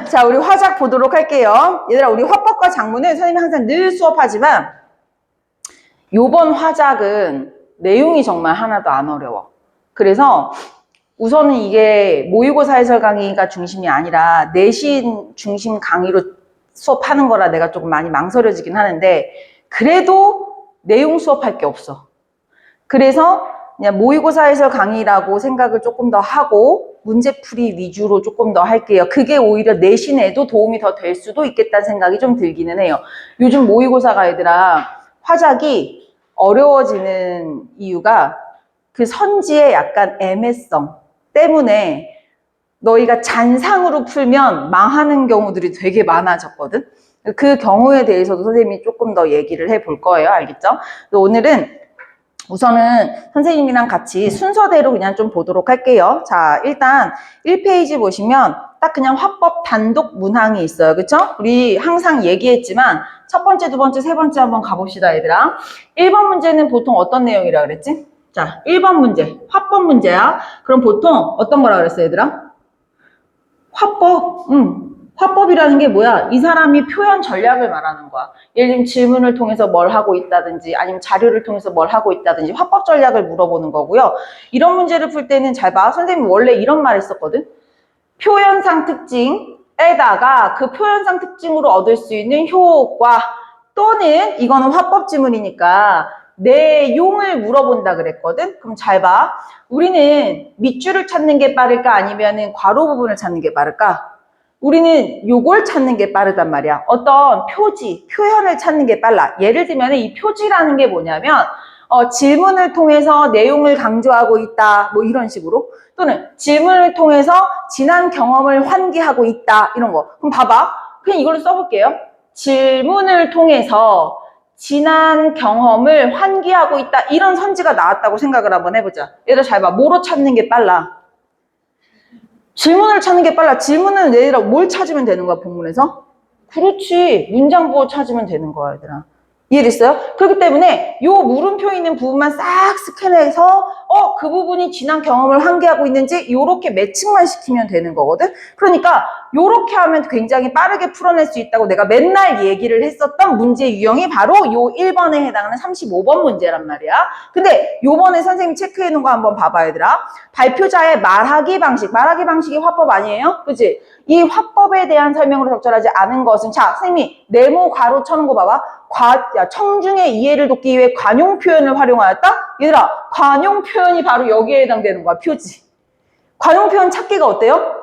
자, 우리 화작 보도록 할게요. 얘들아, 우리 화법과 작문은 선생님이 항상 늘 수업하지만 요번 화작은 내용이 정말 하나도 안 어려워. 그래서 우선은 이게 모의고사 해설 강의가 중심이 아니라 내신 중심 강의로 수업하는 거라 내가 조금 많이 망설여지긴 하는데 그래도 내용 수업할 게 없어. 그래서 그냥 모의고사 해설 강의라고 생각을 조금 더 하고 문제풀이 위주로 조금 더 할게요. 그게 오히려 내신에도 도움이 더 될 수도 있겠다는 생각이 좀 들기는 해요. 요즘 모의고사가 얘들아 화작이 어려워지는 이유가 그 선지의 약간 애매성 때문에 너희가 잔상으로 풀면 망하는 경우들이 되게 많아졌거든. 그 경우에 대해서도 선생님이 조금 더 얘기를 해볼 거예요. 알겠죠? 오늘은 우선은 선생님이랑 같이 순서대로 그냥 좀 보도록 할게요. 자, 일단 1페이지 보시면 딱 그냥 화법 단독 문항이 있어요. 그쵸? 우리 항상 얘기했지만 첫 번째, 두 번째, 세 번째 한번 가봅시다, 얘들아. 1번 문제는 보통 어떤 내용이라 그랬지? 자, 1번 문제, 화법 문제야. 그럼 보통 어떤 거라 그랬어, 얘들아? 화법, 화법이라는 게 뭐야? 이 사람이 표현 전략을 말하는 거야. 예를 들면 질문을 통해서 뭘 하고 있다든지 아니면 자료를 통해서 뭘 하고 있다든지 화법 전략을 물어보는 거고요. 이런 문제를 풀 때는 잘 봐. 선생님이 원래 이런 말 했었거든. 표현상 특징에다가 그 표현상 특징으로 얻을 수 있는 효과 또는 이거는 화법 지문이니까 내용을 물어본다 그랬거든. 그럼 잘 봐. 우리는 밑줄을 찾는 게 빠를까 아니면 괄호 부분을 찾는 게 빠를까? 우리는 요걸 찾는 게 빠르단 말이야. 어떤 표지, 표현을 찾는 게 빨라. 예를 들면 이 표지라는 게 뭐냐면 질문을 통해서 내용을 강조하고 있다. 뭐 이런 식으로. 또는 질문을 통해서 지난 경험을 환기하고 있다. 이런 거. 그럼 봐봐. 그냥 이걸로 써볼게요. 질문을 통해서 지난 경험을 환기하고 있다. 이런 선지가 나왔다고 생각을 한번 해보자. 얘들 잘 봐. 뭐로 찾는 게 빨라? 질문을 찾는 게 빨라. 질문은 얘들아 뭘 찾으면 되는 거야, 본문에서? 그렇지. 문장 보호 찾으면 되는 거야, 얘들아. 이해됐어요? 그렇기 때문에 요 물음표 있는 부분만 싹 스캔해서 그 부분이 지난 경험을 환기하고 있는지 요렇게 매칭만 시키면 되는 거거든? 그러니까 요렇게 하면 굉장히 빠르게 풀어낼 수 있다고 내가 맨날 얘기를 했었던 문제 유형이 바로 요 1번에 해당하는 35번 문제란 말이야. 근데 요번에 선생님이 체크해 놓은 거 한번 봐봐, 얘들아. 발표자의 말하기 방식이 화법 아니에요? 그치? 이 화법에 대한 설명으로 적절하지 않은 것은 자, 선생님이 네모 괄호 쳐놓은 거 봐봐. 청중의 이해를 돕기 위해 관용 표현을 활용하였다? 얘들아, 관용 표현이 바로 여기에 해당되는 거야, 표지. 관용 표현 찾기가 어때요?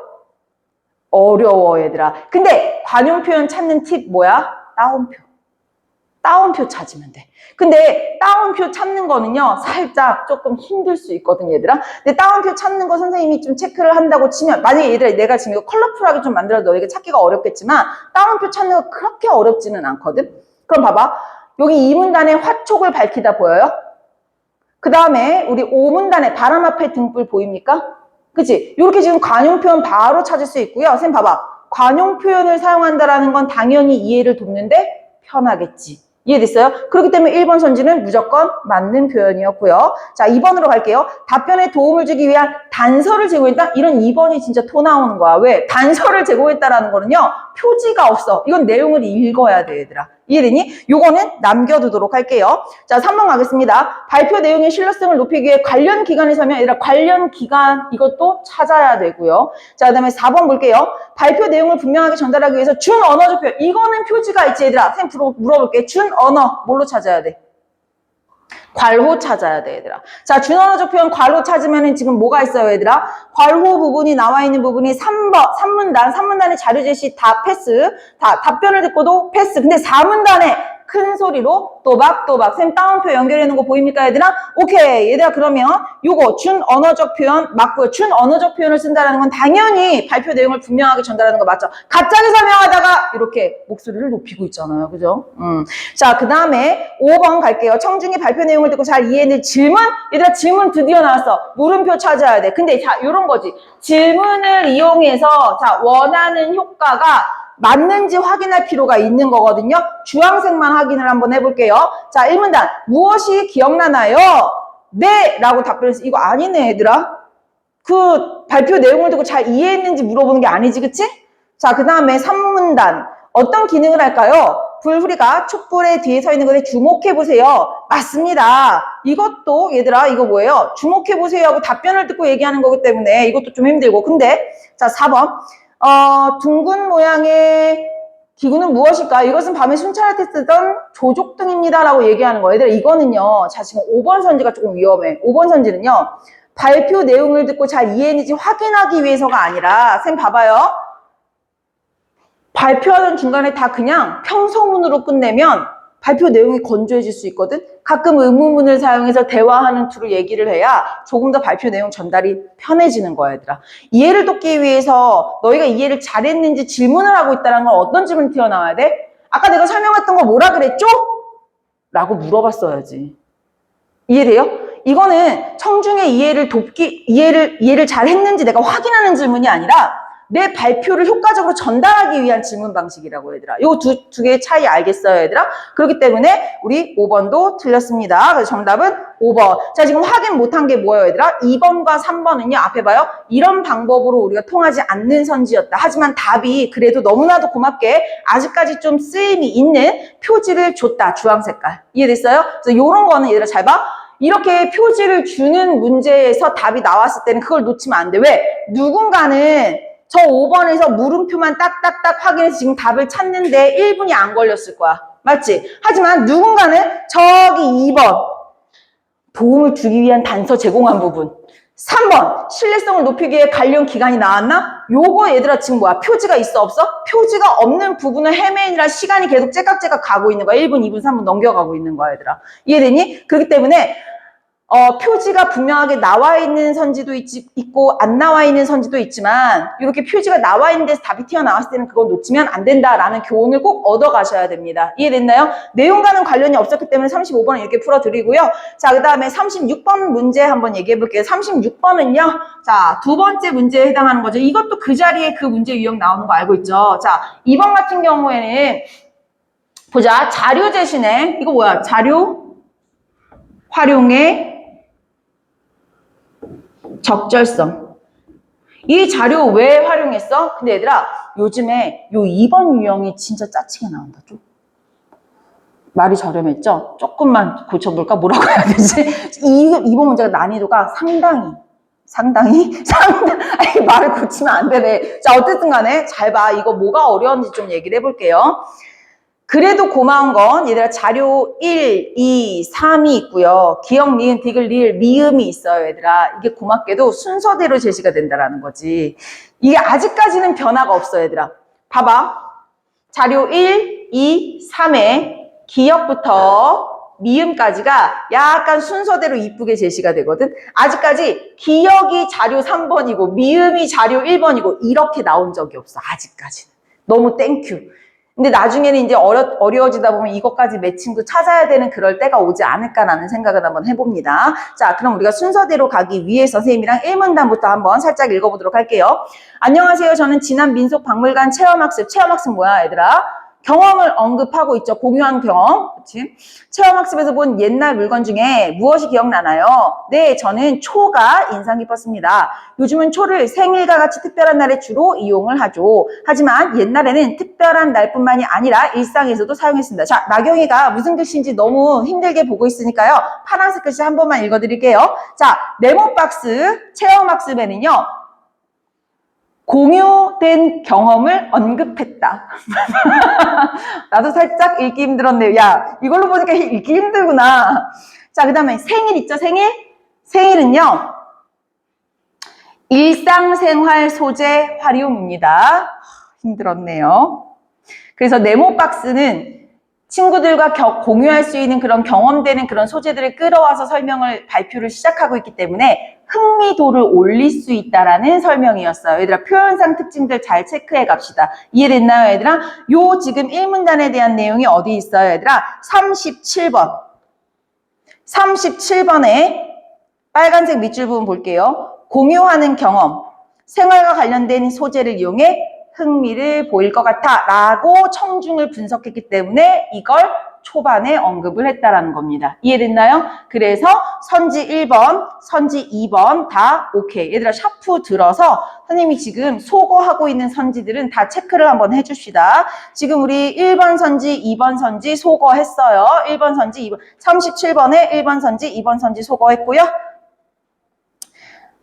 어려워, 얘들아. 근데 관용 표현 찾는 팁 뭐야? 따옴표. 따옴표 찾으면 돼. 근데 따옴표 찾는 거는요, 살짝 조금 힘들 수 있거든, 얘들아. 근데 따옴표 찾는 거 선생님이 좀 체크를 한다고 치면, 만약에 얘들아, 내가 지금 이거 컬러풀하게 좀 만들어도 너희가 찾기가 어렵겠지만, 따옴표 찾는 거 그렇게 어렵지는 않거든? 그럼 봐봐. 여기 이 문단에 화촉을 밝히다 보여요? 그 다음에 우리 5문단에 바람 앞에 등불 보입니까? 그치? 이렇게 지금 관용 표현 바로 찾을 수 있고요. 선생님 봐봐. 관용 표현을 사용한다라는 건 당연히 이해를 돕는데 편하겠지. 이해됐어요? 그렇기 때문에 1번 선지는 무조건 맞는 표현이었고요. 자, 2번으로 갈게요. 답변에 도움을 주기 위한 단서를 제공했다? 이런 2번이 진짜 토 나오는 거야. 왜? 단서를 제공했다라는 거는요. 표지가 없어. 이건 내용을 읽어야 돼, 얘들아. 이해되니? 요거는 남겨두도록 할게요. 자, 3번 가겠습니다. 발표 내용의 신뢰성을 높이기 위해 관련 기관에 서면 얘들아 관련 기관 이것도 찾아야 되고요. 자, 그 다음에 4번 볼게요. 발표 내용을 분명하게 전달하기 위해서 준 언어적 표현. 이거는 표지가 있지, 얘들아. 선생님 물어볼게. 준 언어 뭘로 찾아야 돼? 괄호 찾아야 돼, 얘들아. 자, 준언어적 표현 괄호 찾으면은 지금 뭐가 있어요, 얘들아? 괄호 부분이 나와 있는 부분이 3문단의 자료 제시 다 패스. 다 답변을 듣고도 패스. 근데 4문단에 큰 소리로 또박또박. 쌤 따옴표 연결해 놓은 거 보입니까, 얘들아? 오케이. 얘들아, 그러면 요거 준언어적 표현 맞고요. 준언어적 표현을 쓴다는 건 당연히 발표 내용을 분명하게 전달하는 거 맞죠? 갑자기 설명하다가 이렇게 목소리를 높이고 있잖아요. 그죠? 자, 그 다음에 5번 갈게요. 청중이 발표 내용을 듣고 잘 이해했는 질문? 얘들아, 질문 드디어 나왔어. 물음표 찾아야 돼. 근데 자, 요런 거지. 질문을 이용해서 자, 원하는 효과가 맞는지 확인할 필요가 있는 거거든요. 주황색만 확인을 한번 해볼게요. 자, 1문단. 무엇이 기억나나요? 네! 라고 답변했어. 이거 아니네, 얘들아. 그 발표 내용을 듣고 잘 이해했는지 물어보는 게 아니지, 그치? 자, 그 다음에 3문단. 어떤 기능을 할까요? 불후리가 촛불의 뒤에 서 있는 것에 주목해보세요. 맞습니다. 이것도 얘들아 이거 뭐예요? 주목해보세요 하고 답변을 듣고 얘기하는 거기 때문에 이것도 좀 힘들고. 근데 자 4번 둥근 모양의 기구는 무엇일까? 이것은 밤에 순찰할 때 쓰던 조족등입니다 라고 얘기하는 거예요. 얘들아 이거는요. 자 지금 5번 선지가 조금 위험해. 5번 선지는요. 발표 내용을 듣고 잘 이해했는지 확인하기 위해서가 아니라 쌤 봐봐요. 발표하던 중간에 다 그냥 평서문으로 끝내면 발표 내용이 건조해질 수 있거든. 가끔 의문문을 사용해서 대화하는 투로 얘기를 해야 조금 더 발표 내용 전달이 편해지는 거야 얘들아. 이해를 돕기 위해서 너희가 이해를 잘했는지 질문을 하고 있다는 건 어떤 질문이 튀어나와야 돼? 아까 내가 설명했던 거 뭐라 그랬죠? 라고 물어봤어야지. 이해돼요? 이거는 청중의 이해를 돕기, 이해를 잘했는지 내가 확인하는 질문이 아니라 내 발표를 효과적으로 전달하기 위한 질문 방식이라고 얘들아. 요 두 개의 차이 알겠어요 얘들아? 그렇기 때문에 우리 5번도 틀렸습니다. 그래서 정답은 5번. 자 지금 확인 못한 게 뭐예요 얘들아? 2번과 3번은요. 앞에 봐요. 이런 방법으로 우리가 통하지 않는 선지였다. 하지만 답이 그래도 너무나도 고맙게 아직까지 좀 쓰임이 있는 표지를 줬다. 주황 색깔. 이해됐어요? 그래서 요런 거는 얘들아 잘 봐. 이렇게 표지를 주는 문제에서 답이 나왔을 때는 그걸 놓치면 안 돼. 왜? 누군가는 저 5번에서 물음표만 딱딱딱 확인해서 지금 답을 찾는데 1분이 안 걸렸을 거야. 맞지? 하지만 누군가는 저기 2번 도움을 주기 위한 단서 제공한 부분 3번 신뢰성을 높이기 위해 관련 기간이 나왔나? 요거 얘들아 지금 뭐야? 표지가 있어 없어? 표지가 없는 부분을 헤매느라 시간이 계속 째깍째깍 가고 있는 거야. 1분, 2분, 3분 넘겨가고 있는 거야 얘들아. 이해되니? 그렇기 때문에 표지가 분명하게 나와 있는 선지도 있고 안 나와 있는 선지도 있지만 이렇게 표지가 나와 있는 데서 답이 튀어나왔을 때는 그건 놓치면 안 된다라는 교훈을 꼭 얻어 가셔야 됩니다. 이해됐나요? 내용과는 관련이 없었기 때문에 35번은 이렇게 풀어드리고요. 자, 그 다음에 36번 문제 한번 얘기해 볼게요. 36번은요. 자, 두 번째 문제에 해당하는 거죠. 이것도 그 자리에 그 문제 유형 나오는 거 알고 있죠? 자, 2번 같은 경우에는 보자. 자료 제시네. 이거 뭐야? 자료 활용의 적절성. 이 자료 왜 활용했어? 근데 얘들아 요즘에 요 2번 유형이 진짜 짜치게 나온다. 좀 말이 저렴했죠? 조금만 고쳐볼까? 뭐라고 해야 되지? 2번 문제가 난이도가 상당히 아니 말을 고치면 안 되네. 자 어쨌든 간에 잘 봐. 이거 뭐가 어려운지 좀 얘기를 해볼게요. 그래도 고마운 건 얘들아 자료 1, 2, 3이 있고요. 기억, 니은, 디귿, 리을, 미음이 있어요. 얘들아 이게 고맙게도 순서대로 제시가 된다라는 거지. 이게 아직까지는 변화가 없어 얘들아. 봐봐. 자료 1, 2, 3에 기억부터 미음까지가 약간 순서대로 이쁘게 제시가 되거든. 아직까지 기억이 자료 3번이고 미음이 자료 1번이고 이렇게 나온 적이 없어. 아직까지는. 너무 땡큐. 근데 나중에는 이제 어려워지다 보면 이것까지 매칭도 찾아야 되는 그럴 때가 오지 않을까라는 생각을 한번 해봅니다. 자, 그럼 우리가 순서대로 가기 위해서 선생님이랑 1문단부터 한번 살짝 읽어보도록 할게요. 안녕하세요. 저는 지난 민속박물관 체험학습 뭐야 얘들아? 경험을 언급하고 있죠. 공유한 경험. 그치? 체험학습에서 본 옛날 물건 중에 무엇이 기억나나요? 네, 저는 초가 인상 깊었습니다. 요즘은 초를 생일과 같이 특별한 날에 주로 이용을 하죠. 하지만 옛날에는 특별한 날뿐만이 아니라 일상에서도 사용했습니다. 자, 나경이가 무슨 글씨인지 너무 힘들게 보고 있으니까요. 파란색 글씨 한 번만 읽어드릴게요. 자, 네모박스 체험학습에는요. 공유된 경험을 언급했다. 나도 살짝 읽기 힘들었네요. 야, 이걸로 보니까 읽기 힘들구나. 자, 그 다음에 생일 있죠, 생일? 생일은요, 일상생활 소재 활용입니다. 힘들었네요. 그래서 네모박스는 친구들과 공유할 수 있는 그런 경험되는 그런 소재들을 끌어와서 발표를 시작하고 있기 때문에 흥미도를 올릴 수 있다라는 설명이었어요. 얘들아 표현상 특징들 잘 체크해 갑시다. 이해됐나요 얘들아? 요 지금 1문단에 대한 내용이 어디 있어요 얘들아? 37번. 37번에 빨간색 밑줄 부분 볼게요. 공유하는 경험, 생활과 관련된 소재를 이용해 흥미를 보일 것 같아 라고 청중을 분석했기 때문에 이걸 초반에 언급을 했다라는 겁니다. 이해됐나요? 그래서 선지 1번, 선지 2번 다 오케이. 얘들아 샤프 들어서 선생님이 지금 소거하고 있는 선지들은 다 체크를 한번 해줍시다. 지금 우리 1번 선지, 2번 선지 소거했어요. 1번 선지, 2번, 37번에 1번 선지, 2번 선지 소거했고요.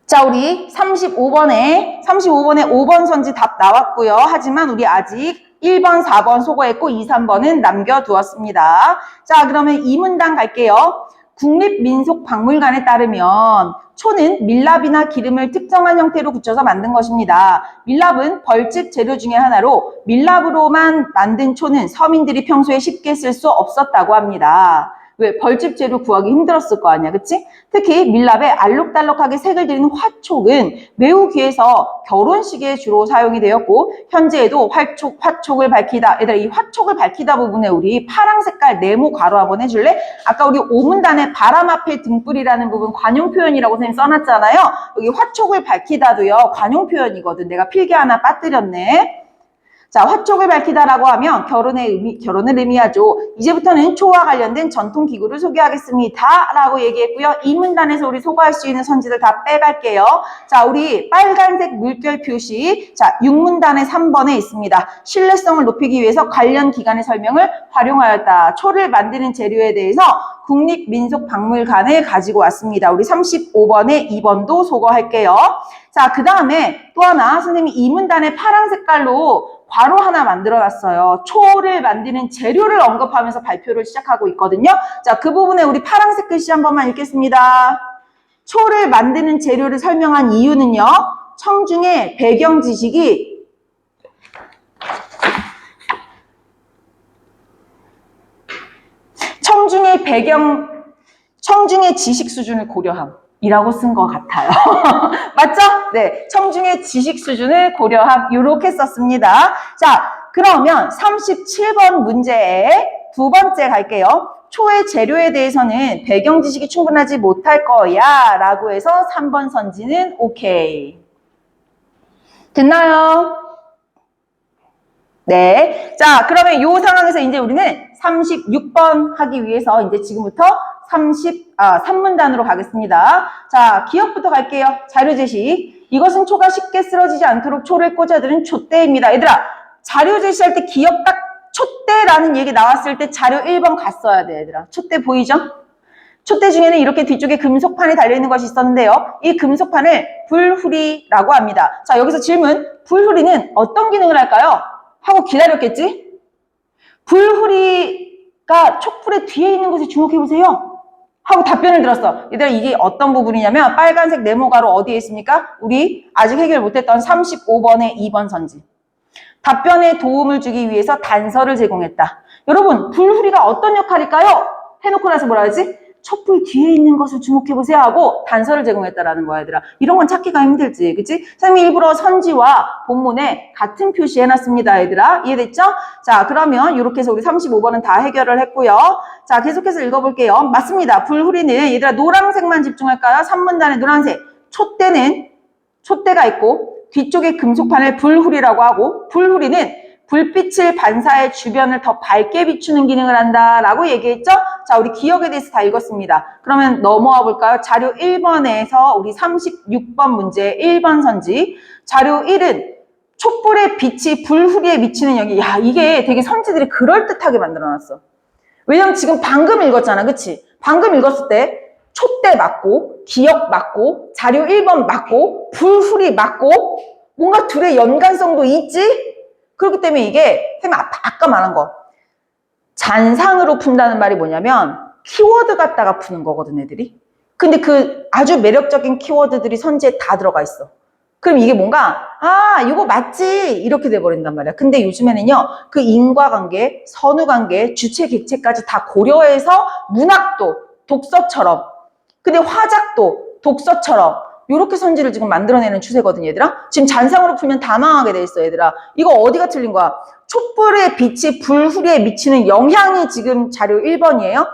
자, 우리 35번에 5번 선지 답 나왔고요. 하지만 우리 아직 1번, 4번 소거했고 2, 3번은 남겨두었습니다. 자, 그러면 이 문단 갈게요. 국립민속박물관에 따르면 초는 밀랍이나 기름을 특정한 형태로 굳혀서 만든 것입니다. 밀랍은 벌집 재료 중에 하나로 밀랍으로만 만든 초는 서민들이 평소에 쉽게 쓸 수 없었다고 합니다. 왜? 벌집 재료 구하기 힘들었을 거 아니야, 그치? 특히 밀랍에 알록달록하게 색을 들인 화촉은 매우 귀해서 결혼식에 주로 사용이 되었고 현재에도 화촉을 밝히다, 얘들아 이 화촉을 밝히다 부분에 우리 파랑 색깔 네모 가로 한번 해줄래? 아까 우리 오문단에 바람 앞에 등불이라는 부분 관용 표현이라고 선생님 써놨잖아요. 여기 화촉을 밝히다도요 관용 표현이거든. 내가 필기 하나 빠뜨렸네. 자, 화촉을 밝히다라고 하면 결혼을 의미하죠. 이제부터는 초와 관련된 전통기구를 소개하겠습니다. 라고 얘기했고요. 이 문단에서 우리 소거할 수 있는 선지들 다 빼갈게요. 자, 우리 빨간색 물결 표시. 자, 6문단의 3번에 있습니다. 신뢰성을 높이기 위해서 관련 기관의 설명을 활용하였다. 초를 만드는 재료에 대해서 국립민속박물관에 가지고 왔습니다. 우리 35번에 2번도 소거할게요. 자, 그 다음에 또 하나 선생님이 이 문단에 파란 색깔로 괄호 하나 만들어놨어요. 초를 만드는 재료를 언급하면서 발표를 시작하고 있거든요. 자, 그 부분에 우리 파란색 글씨 한 번만 읽겠습니다. 초를 만드는 재료를 설명한 이유는요. 청중의 배경 지식이 청중의 지식 수준을 고려함. 이라고 쓴 것 같아요. 맞죠? 네. 청중의 지식 수준을 고려함. 이렇게 썼습니다. 자, 그러면 37번 문제에 두 번째 갈게요. 초의 재료에 대해서는 배경 지식이 충분하지 못할 거야. 라고 해서 3번 선지는 오케이. 됐나요? 네. 자, 그러면 이 상황에서 이제 우리는 36번 하기 위해서 이제 지금부터 3문단으로 가겠습니다. 자, 기억부터 갈게요. 자료 제시. 이것은 초가 쉽게 쓰러지지 않도록 초를 꽂아드는 촛대입니다. 얘들아, 자료 제시할 때 기억 딱 촛대라는 얘기 나왔을 때 자료 1번 갔어야 돼, 얘들아. 촛대 보이죠? 촛대 중에는 이렇게 뒤쪽에 금속판이 달려있는 것이 있었는데요. 이 금속판을 불후리라고 합니다. 자, 여기서 질문. 불후리는 어떤 기능을 할까요? 하고 기다렸겠지? 불후리가 촛불의 뒤에 있는 것에 주목해보세요. 하고 답변을 들었어. 얘들아 이게 어떤 부분이냐면 빨간색 네모가로 어디에 있습니까? 우리 아직 해결 못했던 35번의 2번 선지. 답변에 도움을 주기 위해서 단서를 제공했다. 여러분 불후리가 어떤 역할일까요? 해놓고 나서 뭐라 하지? 촛불 뒤에 있는 것을 주목해보세요 하고 단서를 제공했다라는 거야, 얘들아. 이런 건 찾기가 힘들지, 그치? 선생님이 일부러 선지와 본문에 같은 표시 해놨습니다, 얘들아. 이해됐죠? 자, 그러면 이렇게 해서 우리 35번은 다 해결을 했고요. 자, 계속해서 읽어볼게요. 맞습니다. 불후리는, 얘들아, 노란색만 집중할까요? 3문단의 노란색. 촛대가 있고, 뒤쪽에 금속판을 불후리라고 하고, 불후리는 불빛을 반사해 주변을 더 밝게 비추는 기능을 한다라고 얘기했죠? 자, 우리 기억에 대해서 다 읽었습니다. 그러면 넘어와 볼까요? 자료 1번에서 우리 36번 문제 1번 선지. 자료 1은 촛불의 빛이 불후리에 미치는 영역. 야, 이게 되게 선지들이 그럴듯하게 만들어놨어. 왜냐면 지금 방금 읽었잖아, 그치? 방금 읽었을 때 촛대 맞고, 기억 맞고, 자료 1번 맞고, 불후리 맞고, 뭔가 둘의 연관성도 있지? 그렇기 때문에 이게 선생님 아까 말한 거 잔상으로 푼다는 말이 뭐냐면 키워드 갖다가 푸는 거거든, 애들이. 근데 그 아주 매력적인 키워드들이 선지에 다 들어가 있어. 그럼 이게 뭔가 이거 맞지 이렇게 돼버린단 말이야. 근데 요즘에는요 그 인과관계, 선후관계, 주체, 객체까지 다 고려해서 문학도 독서처럼, 근데 화작도 독서처럼 요렇게 선지를 지금 만들어내는 추세거든요, 얘들아. 지금 잔상으로 풀면 다 망하게 돼 있어, 얘들아. 이거 어디가 틀린 거야? 촛불의 빛이 불후리에 미치는 영향이 지금 자료 1번이에요.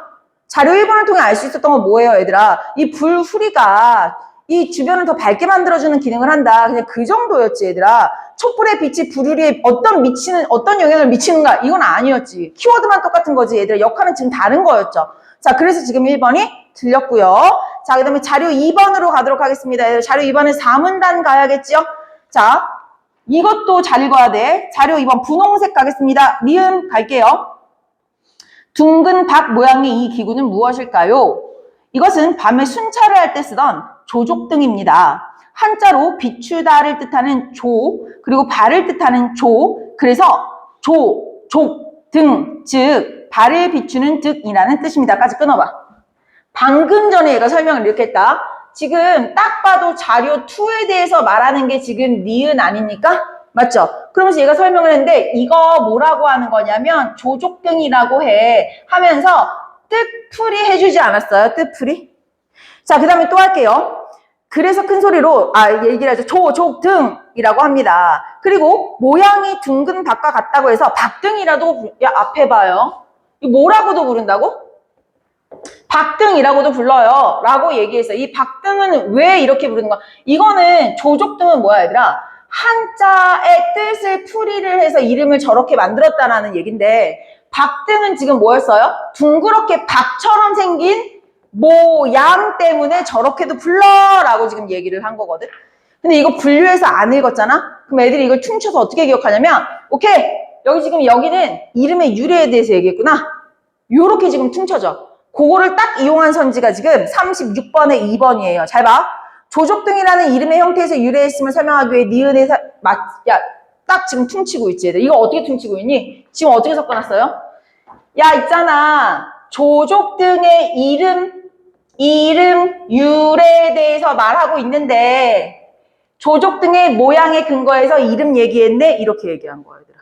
자료 1번을 통해 알 수 있었던 건 뭐예요, 얘들아? 이 불후리가 이 주변을 더 밝게 만들어주는 기능을 한다. 그냥 그 정도였지, 얘들아. 촛불의 빛이 불유리에 어떤 영향을 미치는가? 이건 아니었지. 키워드만 똑같은 거지. 얘들아, 역할은 지금 다른 거였죠. 자, 그래서 지금 1번이 틀렸고요. 자, 그 다음에 자료 2번으로 가도록 하겠습니다. 얘들아, 자료 2번은 4문단 가야겠죠? 자, 이것도 잘 읽어야 돼. 자료 2번 분홍색 가겠습니다. 니은 갈게요. 둥근 박 모양의 이 기구는 무엇일까요? 이것은 밤에 순찰을 할 때 쓰던 조족등입니다. 한자로 비추다를 뜻하는 조, 그리고 발을 뜻하는 조, 그래서 조, 족, 등, 즉 발을 비추는 득이라는 뜻입니다. 까지 끊어봐. 방금 전에 얘가 설명을 이렇게 했다. 지금 딱 봐도 자료 2에 대해서 말하는 게 지금 니은 아닙니까? 맞죠? 그러면서 얘가 설명을 했는데 이거 뭐라고 하는 거냐면 조족등이라고 해 하면서 뜻풀이 해주지 않았어요? 뜻풀이? 자, 그 다음에 또 할게요. 그래서 큰 소리로 얘기를 하죠. 조족등이라고 합니다. 그리고 모양이 둥근 박과 같다고 해서 박등이라도 야 앞에 봐요. 이 뭐라고도 부른다고? 박등이라고도 불러요. 라고 얘기해서 이 박등은 왜 이렇게 부르는 거야? 이거는 조족등은 뭐야 얘들아? 한자의 뜻을 풀이를 해서 이름을 저렇게 만들었다라는 얘긴데 박등은 지금 뭐였어요? 둥그렇게 박처럼 생긴 모양 때문에 저렇게도 불러라고 지금 얘기를 한 거거든. 근데 이거 분류해서 안 읽었잖아? 그럼 애들이 이걸 퉁쳐서 어떻게 기억하냐면 오케이 여기 지금 여기는 이름의 유래에 대해서 얘기했구나. 요렇게 지금 퉁쳐져. 그거를 딱 이용한 선지가 지금 36번에 2번이에요. 잘 봐. 조족등이라는 이름의 형태에서 유래했음을 설명하기 위해 니은에 딱 지금 퉁치고 있지 얘들. 이거 어떻게 퉁치고 있니? 지금 어떻게 섞어놨어요? 야 있잖아. 조족등의 이름 유래에 대해서 말하고 있는데 조족등의 모양에 근거해서 이름 얘기했네? 이렇게 얘기한 거야 얘들아.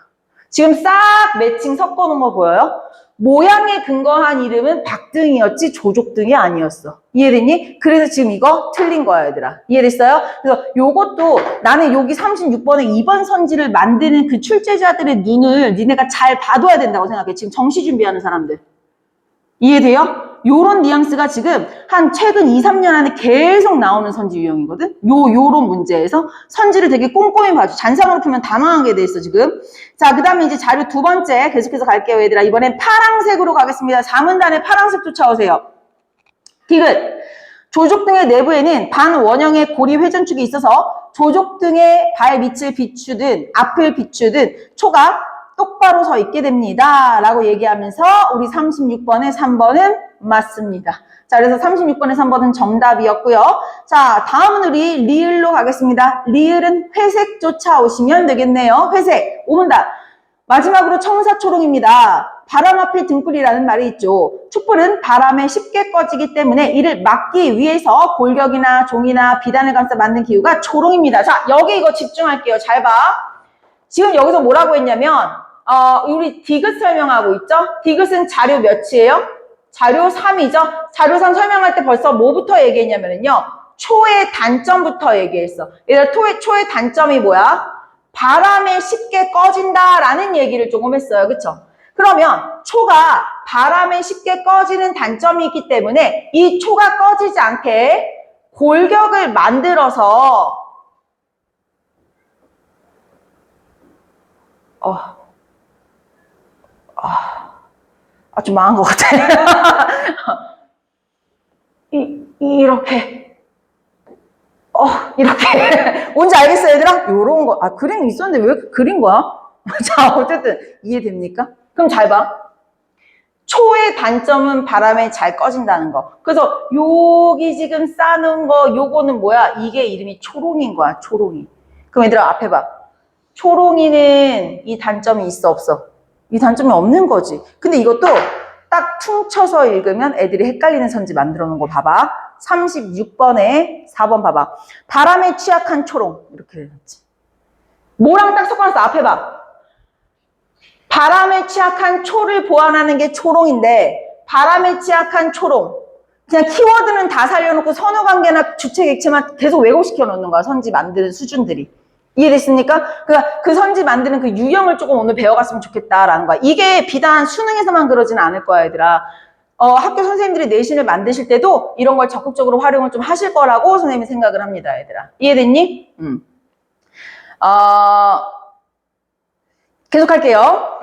지금 싹 매칭 섞어놓은 거 보여요? 모양에 근거한 이름은 박등이었지 조족등이 아니었어. 이해됐니? 그래서 지금 이거 틀린 거야 얘들아. 이해됐어요? 그래서 요것도 나는 여기 36번에 2번 선지를 만드는 그 출제자들의 눈을 니네가 잘 봐둬야 된다고 생각해. 지금 정시 준비하는 사람들. 이해돼요? 요런 뉘앙스가 지금 한 최근 2, 3년 안에 계속 나오는 선지 유형이거든? 요런 문제에서 선지를 되게 꼼꼼히 봐줘. 잔상으로 풀면 다 망하게 돼 있어, 지금. 자, 그 다음에 이제 자료 2번째 계속해서 갈게요, 얘들아. 이번엔 파랑색으로 가겠습니다. 4문단에 파랑색 쫓아오세요. 디귿. 조족등의 내부에는 반원형의 고리 회전축이 있어서 조족등의 발 밑을 비추든 앞을 비추든 초가 똑바로 서 있게 됩니다. 라고 얘기하면서 우리 36번에 3번은 맞습니다. 자, 그래서 36번에 3번은 정답이었고요. 자, 다음은 우리 리을로 가겠습니다. 리을은 회색 쫓아오시면 되겠네요. 회색. 5문단. 마지막으로 청사초롱입니다. 바람 앞에 등불이라는 말이 있죠. 촛불은 바람에 쉽게 꺼지기 때문에 이를 막기 위해서 골격이나 종이나 비단을 감싸 만든 기구가 초롱입니다. 자, 여기 이거 집중할게요. 잘 봐. 지금 여기서 뭐라고 했냐면 우리 디귿 설명하고 있죠? 디귿은 자료 몇이에요? 자료 3이죠? 자료 3 설명할 때 벌써 뭐부터 얘기했냐면요. 초의 단점부터 얘기했어. 얘들아, 초의 단점이 뭐야? 바람에 쉽게 꺼진다라는 얘기를 조금 했어요. 그쵸? 그러면 초가 바람에 쉽게 꺼지는 단점이 있기 때문에 이 초가 꺼지지 않게 골격을 만들어서 좀 망한 것 같아. 이렇게. 이렇게. 뭔지 알겠어요, 얘들아? 요런 거. 그림이 있었는데 왜 그린 거야? 자, 어쨌든 이해됩니까? 그럼 잘 봐. 초의 단점은 바람에 잘 꺼진다는 거. 그래서 여기 지금 싸놓은 거, 요거는 뭐야? 이게 이름이 초롱인 거야, 초롱이. 그럼 얘들아, 앞에 봐. 초롱이는 이 단점이 있어, 없어? 이 단점이 없는 거지. 근데 이것도 딱 퉁쳐서 읽으면 애들이 헷갈리는 선지 만들어 놓은 거 봐봐. 36번에 4번 봐봐. 바람에 취약한 초롱. 이렇게 해놨지. 뭐랑 딱 섞어놨어? 앞에 봐. 바람에 취약한 초를 보완하는 게 초롱인데 바람에 취약한 초롱. 그냥 키워드는 다 살려놓고 선호관계나 주체객체만 계속 왜곡시켜 놓는 거야. 선지 만드는 수준들이. 이해됐습니까? 그러니까 그 선지 만드는 그 유형을 조금 오늘 배워갔으면 좋겠다라는 거야. 이게 비단 수능에서만 그러지는 않을 거야, 얘들아. 학교 선생님들이 내신을 만드실 때도 이런 걸 적극적으로 활용을 좀 하실 거라고 선생님이 생각을 합니다, 얘들아. 이해됐니? 계속할게요.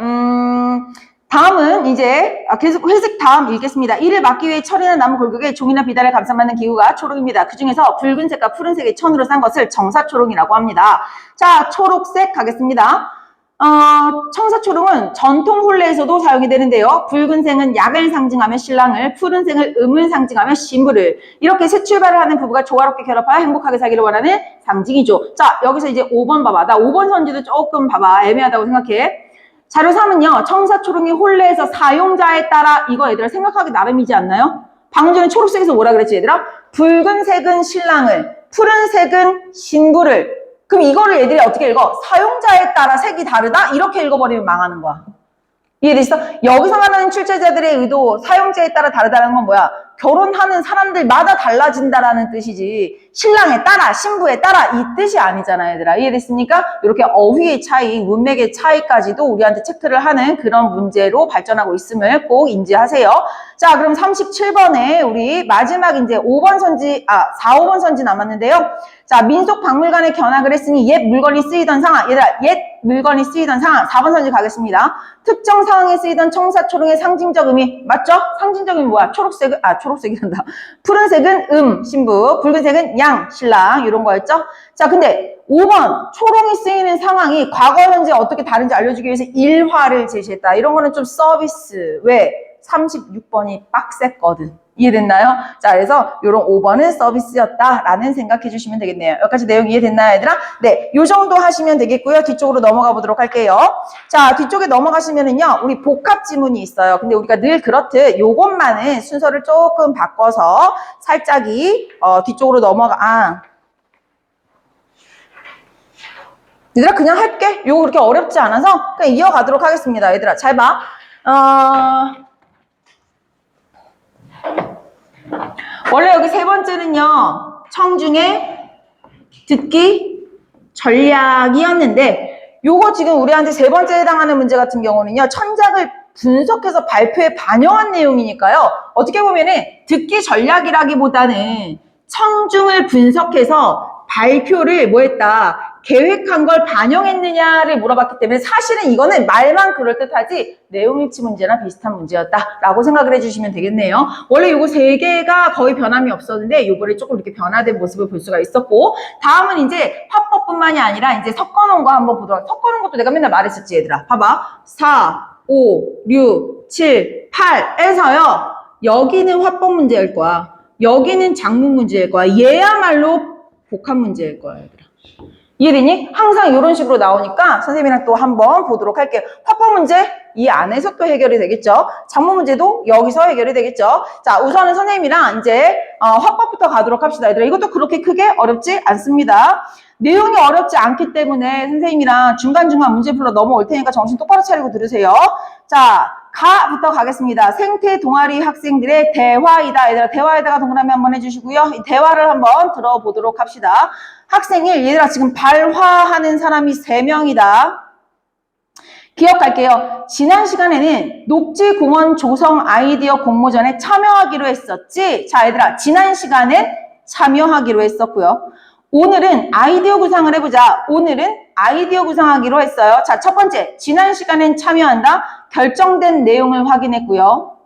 다음은 이제 계속 회색 다음 읽겠습니다. 이를 막기 위해 철이나 나무 골격에 종이나 비단을 감싸만든 기구가 초록입니다. 그 중에서 붉은색과 푸른색의 천으로 싼 것을 청사초롱이라고 합니다. 자, 초록색 가겠습니다. 청사초롱은 전통 혼례에서도 사용이 되는데요. 붉은색은 약을 상징하며 신랑을, 푸른색은 음을 상징하며 신부를, 이렇게 새 출발을 하는 부부가 조화롭게 결합하여 행복하게 살기를 원하는 상징이죠. 자, 여기서 이제 5번 봐봐. 나 5번 선지도 조금 봐봐. 애매하다고 생각해. 자료 3은요. 청사초롱이 혼례에서 사용자에 따라, 이거 얘들아 생각하기 나름이지 않나요? 방금 전에 초록색에서 뭐라 그랬지 얘들아? 붉은색은 신랑을, 푸른색은 신부를. 그럼 이거를 얘들이 어떻게 읽어? 사용자에 따라 색이 다르다? 이렇게 읽어버리면 망하는 거야. 이해됐어? 여기서 말하는 출제자들의 의도, 사용자에 따라 다르다는 건 뭐야? 결혼하는 사람들마다 달라진다라는 뜻이지, 신랑에 따라, 신부에 따라 이 뜻이 아니잖아, 얘들아. 이해됐습니까? 이렇게 어휘의 차이, 문맥의 차이까지도 우리한테 체크를 하는 그런 문제로 발전하고 있음을 꼭 인지하세요. 자, 그럼 37번에 우리 마지막 이제 5번 선지, 4, 5번 선지 남았는데요. 자, 민속박물관에 견학을 했으니 옛 물건이 쓰이던 상황. 얘들아, 옛 물건이 쓰이던 상황. 4번 선지 가겠습니다. 특정 상황에 쓰이던 청사초롱의 상징적 의미. 맞죠? 상징적 의미 뭐야? 초록색이란다. 푸른색은 신부. 붉은색은 양, 신랑. 이런 거였죠? 자, 근데 5번 초롱이 쓰이는 상황이 과거, 현재 어떻게 다른지 알려주기 위해서 일화를 제시했다. 이런 거는 좀 서비스. 왜? 36번이 빡셌거든. 이해됐나요? 자, 그래서 요런 5번은 서비스였다라는 생각해 주시면 되겠네요. 여기까지 내용 이해됐나요, 얘들아? 네, 요 정도 하시면 되겠고요. 뒤쪽으로 넘어가 보도록 할게요. 자, 뒤쪽에 넘어가시면은요, 우리 복합 지문이 있어요. 근데 우리가 늘 그렇듯 요것만은 순서를 조금 바꿔서 살짝이 뒤쪽으로 얘들아 그냥 할게. 요거 그렇게 어렵지 않아서 그냥 이어가도록 하겠습니다. 얘들아 잘 봐. 원래 여기 세 번째는요, 청중의 듣기 전략이었는데, 요거 지금 우리한테 세 번째에 해당하는 문제 같은 경우는요, 천작을 분석해서 발표에 반영한 내용이니까요, 어떻게 보면은 듣기 전략이라기보다는 청중을 분석해서 발표를 계획한 걸 반영했느냐를 물어봤기 때문에 사실은 이거는 말만 그럴듯하지 내용일치 문제나 비슷한 문제였다라고 생각을 해주시면 되겠네요. 원래 요거 세 개가 거의 변함이 없었는데 요거를 조금 이렇게 변화된 모습을 볼 수가 있었고, 다음은 이제 화법뿐만이 아니라 이제 섞어놓은 거 한번 보도록. 섞어놓은 것도 내가 맨날 말했었지 얘들아. 봐봐. 4, 5, 6, 7, 8에서요. 여기는 화법 문제일 거야. 여기는 작문 문제일 거야. 얘야말로 복합 문제일 거야 얘들아. 이해되니? 항상 이런 식으로 나오니까 선생님이랑 또 한번 보도록 할게요. 화법 문제 이 안에서 또 해결이 되겠죠. 작문 문제도 여기서 해결이 되겠죠. 자, 우선은 선생님이랑 이제 화법부터 가도록 합시다. 얘들아 이것도 그렇게 크게 어렵지 않습니다. 내용이 어렵지 않기 때문에 선생님이랑 중간중간 문제 풀러 넘어올 테니까 정신 똑바로 차리고 들으세요. 자, 가부터 가겠습니다. 생태 동아리 학생들의 대화이다. 얘들아 대화에다가 동그라미 한번 해주시고요. 이 대화를 한번 들어보도록 합시다. 학생 1, 얘들아 지금 발화하는 사람이 3명이다. 기억할게요. 지난 시간에는 녹지공원 조성 아이디어 공모전에 참여하기로 했었지. 자, 얘들아 지난 시간엔 참여하기로 했었고요. 오늘은 아이디어 구상을 해보자. 오늘은 아이디어 구상하기로 했어요. 자, 첫 번째, 지난 시간엔 참여한다. 결정된 내용을 확인했고요.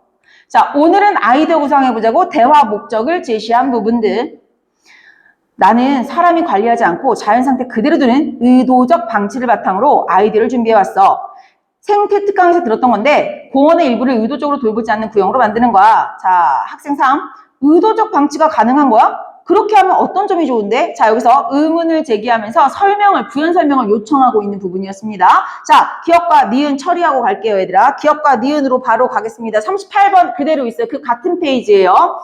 자, 오늘은 아이디어 구상해보자고 대화 목적을 제시한 부분들. 나는 사람이 관리하지 않고 자연상태 그대로 두는 의도적 방치를 바탕으로 아이디어를 준비해왔어. 생태 특강에서 들었던 건데 공원의 일부를 의도적으로 돌보지 않는 구형으로 만드는 거야. 자, 학생 3. 의도적 방치가 가능한 거야? 그렇게 하면 어떤 점이 좋은데? 자, 여기서 의문을 제기하면서 부연 설명을 요청하고 있는 부분이었습니다. 자, 기업과 니은 처리하고 갈게요, 얘들아. 기업과 니은으로 바로 가겠습니다. 38번 그대로 있어요. 그 같은 페이지예요.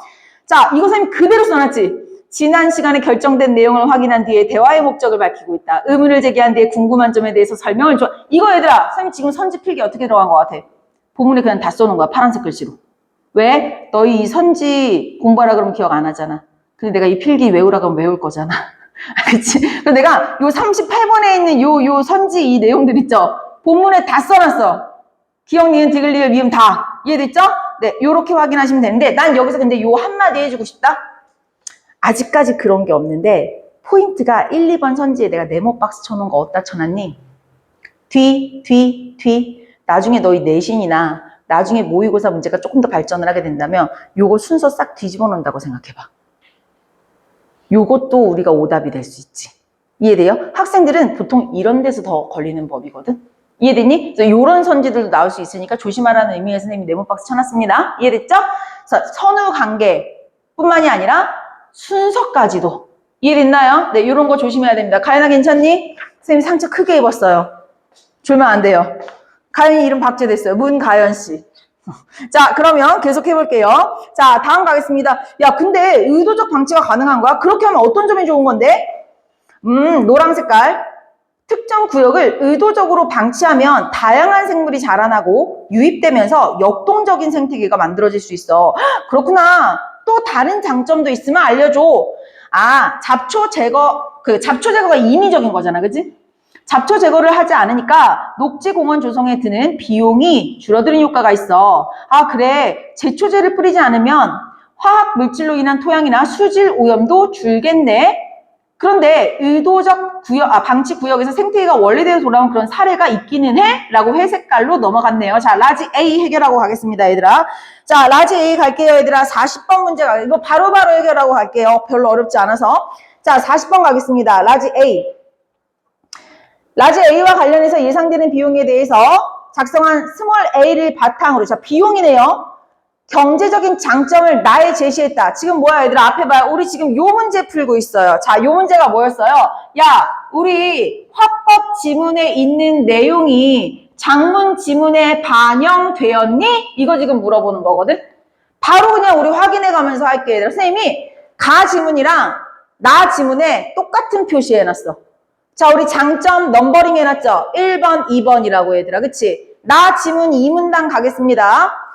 자, 이거 선생님 그대로 써놨지? 지난 시간에 결정된 내용을 확인한 뒤에 대화의 목적을 밝히고 있다. 의문을 제기한 뒤에 궁금한 점에 대해서 설명을 줘. 이거 얘들아, 선생님 지금 선지 필기 어떻게 들어간 것 같아? 본문에 그냥 다 써놓은 거야, 파란색 글씨로. 왜? 너희 이 선지 공부하라 그러면 기억 안 하잖아. 근데 내가 이 필기 외우라 그러면 외울 거잖아. 그치? 그래서 내가 요 38번에 있는 요 선지 이 내용들 있죠? 본문에 다 써놨어. 기억, 니은, 디귿, 리을, 미음 다. 이해됐죠? 네, 요렇게 확인하시면 되는데 난 여기서 근데 요 한마디 해주고 싶다? 아직까지 그런 게 없는데 포인트가 1, 2번 선지에 내가 네모 박스 쳐놓은 거 어디다 쳐놨니? 뒤. 나중에 너희 내신이나 나중에 모의고사 문제가 조금 더 발전을 하게 된다면 요거 순서 싹 뒤집어 놓는다고 생각해봐. 요것도 우리가 오답이 될 수 있지. 이해돼요? 학생들은 보통 이런 데서 더 걸리는 법이거든. 이해됐니? 그래서 이런 선지들도 나올 수 있으니까 조심하라는 의미에서 선생님이 네모박스 쳐놨습니다. 이해됐죠? 그래서 선후 관계뿐만이 아니라 순서까지도. 이해됐나요? 네, 이런 거 조심해야 됩니다. 가연아 괜찮니? 선생님 상처 크게 입었어요. 졸면 안 돼요. 가연이 이름 박제됐어요. 문가연 씨. 자, 그러면 계속 해볼게요. 자, 다음 가겠습니다. 야, 근데 의도적 방치가 가능한 거야? 그렇게 하면 어떤 점이 좋은 건데? 노랑 색깔. 특정 구역을 의도적으로 방치하면 다양한 생물이 자라나고 유입되면서 역동적인 생태계가 만들어질 수 있어. 헉, 그렇구나. 또 다른 장점도 있으면 알려줘. 아, 잡초 제거가 임의적인 거잖아. 그치? 잡초 제거를 하지 않으니까 녹지공원 조성에 드는 비용이 줄어드는 효과가 있어. 아, 그래. 제초제를 뿌리지 않으면 화학 물질로 인한 토양이나 수질 오염도 줄겠네. 그런데 의도적 방치 구역에서 생태계가 원래대로 돌아온 그런 사례가 있기는 해? 라고 회색깔로 넘어갔네요. 자, 라지 A 해결하고 가겠습니다, 얘들아. 자, 라지 A 갈게요, 얘들아. 40번 문제가, 이거 바로바로 해결하고 갈게요. 별로 어렵지 않아서. 자, 40번 가겠습니다. 라지 A. 라지 A와 관련해서 예상되는 비용에 대해서 작성한 스몰 a를 바탕으로, 자, 비용이네요. 경제적인 장점을 나에 제시했다. 지금 뭐야, 얘들아? 앞에 봐요. 우리 지금 요 문제 풀고 있어요. 자, 요 문제가 뭐였어요? 야, 우리 화법 지문에 있는 내용이 장문 지문에 반영되었니? 이거 지금 물어보는 거거든? 바로 그냥 우리 확인해 가면서 할게, 얘들아. 선생님이 가 지문이랑 나 지문에 똑같은 표시해놨어. 자, 우리 장점 넘버링 해놨죠? 1번, 2번이라고, 얘들아. 그치? 나 지문 2문단 가겠습니다.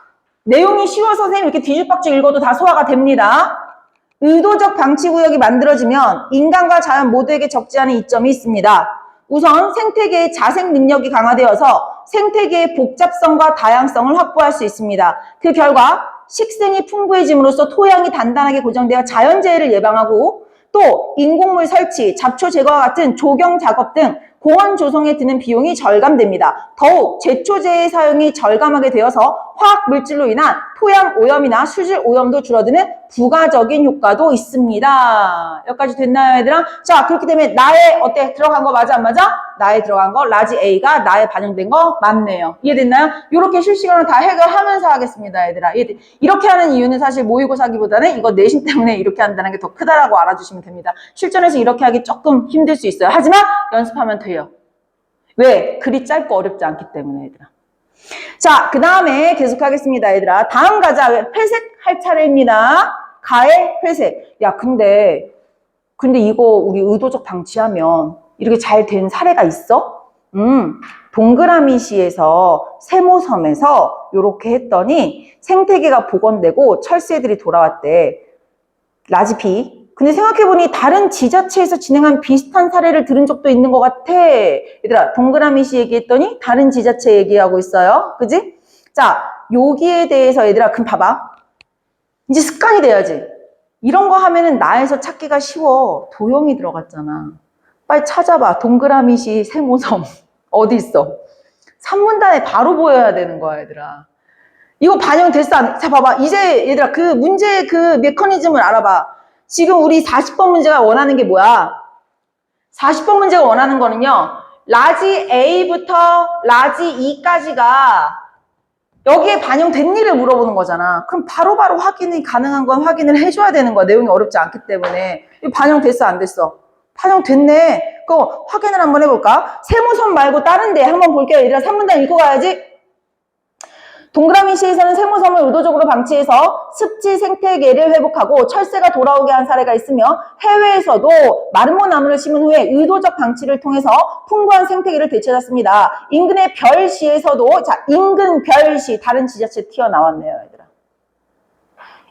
내용이 쉬워서 선생님 이렇게 뒤죽박죽 읽어도 다 소화가 됩니다. 의도적 방치구역이 만들어지면 인간과 자연 모두에게 적지 않은 이점이 있습니다. 우선 생태계의 자생 능력이 강화되어서 생태계의 복잡성과 다양성을 확보할 수 있습니다. 그 결과 식생이 풍부해짐으로써 토양이 단단하게 고정되어 자연재해를 예방하고 또 인공물 설치, 잡초 제거와 같은 조경 작업 등 공원 조성에 드는 비용이 절감됩니다. 더욱 제초제의 사용이 절감하게 되어서 화학 물질로 인한 토양 오염이나 수질 오염도 줄어드는 부가적인 효과도 있습니다. 여기까지 됐나요, 얘들아? 자, 그렇기 때문에 나에 어때? 들어간 거 맞아, 안 맞아? 나에 들어간 거 라지 A가 나에 반영된 거 맞네요. 이해됐나요? 이렇게 실시간으로 다 해결하면서 하겠습니다, 얘들아. 이렇게 하는 이유는 사실 모의고사기보다는 이거 내신 때문에 이렇게 한다는 게 더 크다라고 알아주시면 됩니다. 실전에서 이렇게 하기 조금 힘들 수 있어요. 하지만 연습하면 돼요. 왜? 글이 짧고 어렵지 않기 때문에, 얘들아. 자, 그 다음에 계속하겠습니다, 얘들아. 다음 가자. 회색 할 차례입니다. 가의 회색. 야, 근데 이거 우리 의도적 방치하면 이렇게 잘 된 사례가 있어? 동그라미시에서 세모섬에서 이렇게 했더니 생태계가 복원되고 철새들이 돌아왔대. 라지 B. 근데 생각해보니 다른 지자체에서 진행한 비슷한 사례를 들은 적도 있는 것 같아. 얘들아, 동그라미시 얘기했더니 다른 지자체 얘기하고 있어요. 그지? 자, 여기에 대해서 얘들아, 그럼 봐봐. 이제 습관이 돼야지. 이런 거 하면은 나에서 찾기가 쉬워. 도형이 들어갔잖아. 빨리 찾아봐. 동그라미시 세모섬. 어디 있어? 3문단에 바로 보여야 되는 거야, 얘들아. 이거 반영됐어? 안? 자, 봐봐. 이제 얘들아, 그 문제의 그 메커니즘을 알아봐. 지금 우리 40번 문제가 원하는 게 뭐야? 40번 문제가 원하는 거는요. 라지 A부터 라지 E까지가 여기에 반영된 일을 물어보는 거잖아. 그럼 바로바로 확인이 가능한 건 확인을 해줘야 되는 거야. 내용이 어렵지 않기 때문에. 반영됐어? 안 됐어? 반영됐네. 그거 확인을 한번 해볼까? 세모섬 말고 다른 데 한번 볼게요. 얘들아, 3문단 읽고 가야지. 동그라미시에서는 세모섬을 의도적으로 방치해서 습지 생태계를 회복하고 철새가 돌아오게 한 사례가 있으며 해외에서도 마름모 나무를 심은 후에 의도적 방치를 통해서 풍부한 생태계를 되찾았습니다. 인근의 별시에서도, 자, 인근 별시, 다른 지자체 튀어나왔네요, 얘들아.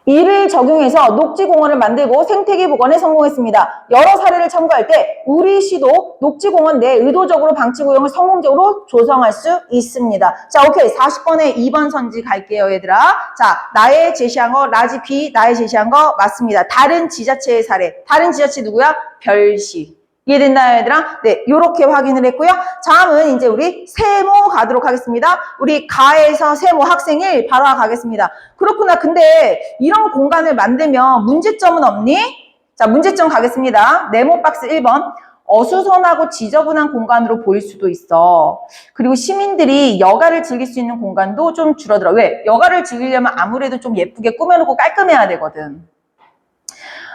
이를 적용해서 녹지공원을 만들고 생태계 복원에 성공했습니다. 여러 사례를 첨가할 때 우리 시도 녹지공원 내 의도적으로 방치구역을 성공적으로 조성할 수 있습니다. 자, 오케이. 40번에 2번 선지 갈게요, 얘들아. 자, 나의 제시한 거, 라지 B, 나의 제시한 거 맞습니다. 다른 지자체의 사례. 다른 지자체 누구야? 별시. 이해됐나요, 얘들아? 네, 요렇게 확인을 했고요. 다음은 이제 우리 세모 가도록 하겠습니다. 우리 가에서 세모 학생 1 바로 가겠습니다. 그렇구나. 근데 이런 공간을 만들면 문제점은 없니? 자, 문제점 가겠습니다. 네모 박스 1번. 어수선하고 지저분한 공간으로 보일 수도 있어. 그리고 시민들이 여가를 즐길 수 있는 공간도 좀 줄어들어. 왜? 여가를 즐기려면 아무래도 좀 예쁘게 꾸며놓고 깔끔해야 되거든.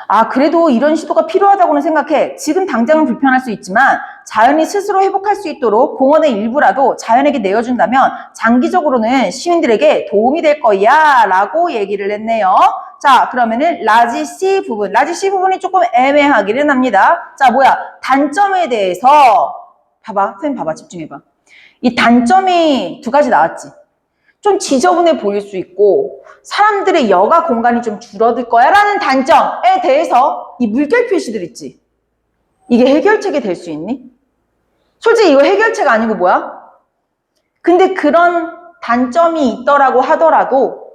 아, 그래도 이런 시도가 필요하다고는 생각해. 지금 당장은 불편할 수 있지만 자연이 스스로 회복할 수 있도록 공원의 일부라도 자연에게 내어준다면 장기적으로는 시민들에게 도움이 될 거야 라고 얘기를 했네요. 자, 그러면은 라지 C 부분. 라지 C 부분이 조금 애매하기는 합니다. 자, 뭐야? 단점에 대해서 봐봐. 선생님 봐봐. 집중해봐. 이 단점이 두 가지 나왔지. 좀 지저분해 보일 수 있고 사람들의 여가 공간이 좀 줄어들 거야 라는 단점에 대해서 이 물결 표시들 있지. 이게 해결책이 될 수 있니? 솔직히 이거 해결책 아니고 뭐야? 근데 그런 단점이 있더라고 하더라도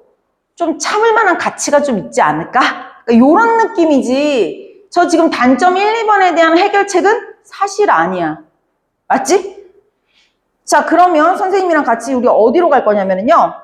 좀 참을 만한 가치가 좀 있지 않을까? 그러니까 이런 느낌이지. 저 지금 단점 1, 2번에 대한 해결책은 사실 아니야. 맞지? 자, 그러면 선생님이랑 같이 우리 어디로 갈 거냐면요.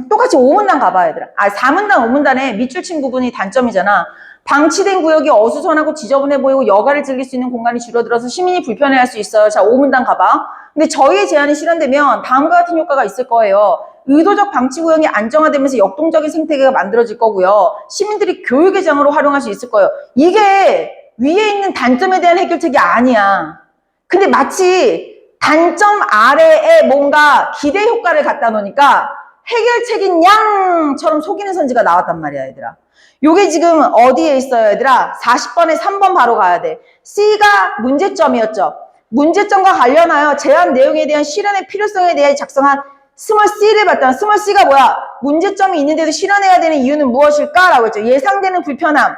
똑같이 5문단 가봐, 얘들아. 아, 4문단, 5문단에 밑줄친 부분이 단점이잖아. 방치된 구역이 어수선하고 지저분해 보이고 여가를 즐길 수 있는 공간이 줄어들어서 시민이 불편해할 수 있어요. 자, 5문단 가봐. 근데 저희의 제안이 실현되면 다음과 같은 효과가 있을 거예요. 의도적 방치 구역이 안정화되면서 역동적인 생태계가 만들어질 거고요. 시민들이 교육의 장으로 활용할 수 있을 거예요. 이게 위에 있는 단점에 대한 해결책이 아니야. 근데 마치 단점 아래에 뭔가 기대 효과를 갖다 놓으니까 해결책인 양처럼 속이는 선지가 나왔단 말이야, 얘들아. 요게 지금 어디에 있어요, 얘들아? 40번에 3번 바로 가야 돼. C가 문제점이었죠. 문제점과 관련하여 제안 내용에 대한 실현의 필요성에 대해 작성한 스몰 C를 봤더니 스몰 C가 뭐야? 문제점이 있는데도 실현해야 되는 이유는 무엇일까? 라고 했죠. 예상되는 불편함.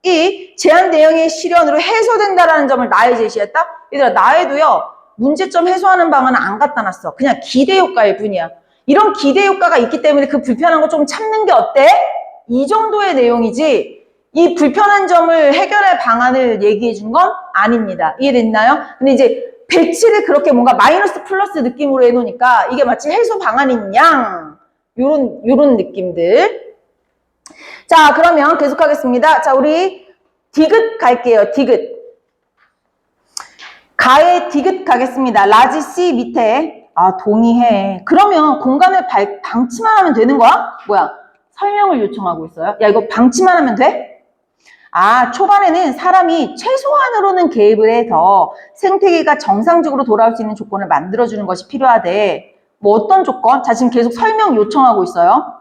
이 제안 내용의 실현으로 해소된다라는 점을 나에 제시했다? 얘들아, 나에도요. 문제점 해소하는 방안은 안 갖다 놨어. 그냥 기대 효과일 뿐이야. 이런 기대 효과가 있기 때문에 그 불편한 거 좀 참는 게 어때? 이 정도의 내용이지 이 불편한 점을 해결할 방안을 얘기해 준 건 아닙니다. 이해됐나요? 근데 이제 배치를 그렇게 뭔가 마이너스 플러스 느낌으로 해놓으니까 이게 마치 해소 방안인 양 요런 느낌들. 자, 그러면 계속하겠습니다. 자, 우리 디귿 갈게요. 디귿. 가에 디귿 가겠습니다. 라지 C 밑에. 아, 동의해. 그러면 공간을 방치만 하면 되는 거야? 뭐야? 설명을 요청하고 있어요. 야, 이거 방치만 하면 돼? 아, 초반에는 사람이 최소한으로는 개입을 해서 생태계가 정상적으로 돌아올 수 있는 조건을 만들어주는 것이 필요하대. 뭐 어떤 조건? 자, 지금 계속 설명 요청하고 있어요.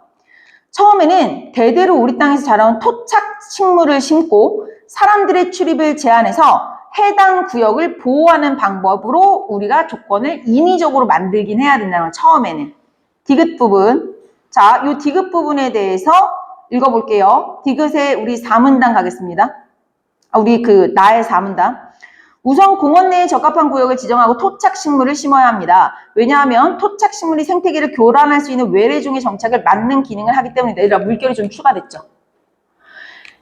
처음에는 대대로 우리 땅에서 자라온 토착 식물을 심고 사람들의 출입을 제한해서 해당 구역을 보호하는 방법으로 우리가 조건을 인위적으로 만들긴 해야 된다는 거, 처음에는. 디귿 부분. 자, 이 디귿 부분에 대해서 읽어볼게요. 디귿의 우리 4문단 가겠습니다. 우리 나의 4문단. 우선 공원 내에 적합한 구역을 지정하고 토착식물을 심어야 합니다. 왜냐하면 토착식물이 생태계를 교란할 수 있는 외래종의 정착을 막는 기능을 하기 때문에 얘들아, 물결이 좀 추가됐죠.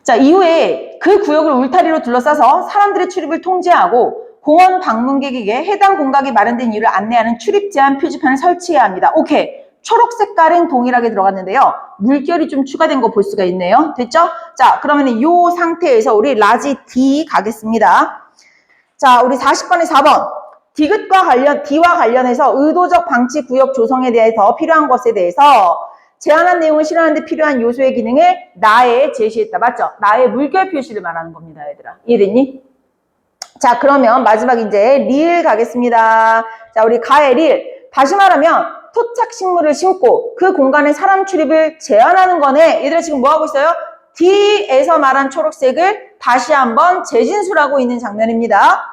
자, 이후에 그 구역을 울타리로 둘러싸서 사람들의 출입을 통제하고 공원 방문객에게 해당 공간이 마련된 이유를 안내하는 출입 제한 표지판을 설치해야 합니다. 오케이. 초록 색깔은 동일하게 들어갔는데요. 물결이 좀 추가된 거 볼 수가 있네요. 됐죠? 자, 그러면 이 상태에서 우리 라지 D 가겠습니다. 자, 우리 40번에 4번. D와 관련해서 의도적 방치 구역 조성에 대해서 필요한 것에 대해서 제안한 내용을 실현하는 데 필요한 요소의 기능을 나에 제시했다. 맞죠? 나의 물결 표시를 말하는 겁니다, 얘들아. 이해됐니? 자, 그러면 마지막 이제 릴 가겠습니다. 자, 우리 가의 릴. 다시 말하면 토착식물을 심고 그 공간에 사람 출입을 제한하는 거네. 얘들아, 지금 뭐 하고 있어요? D에서 말한 초록색을 다시 한번 재진술하고 있는 장면입니다.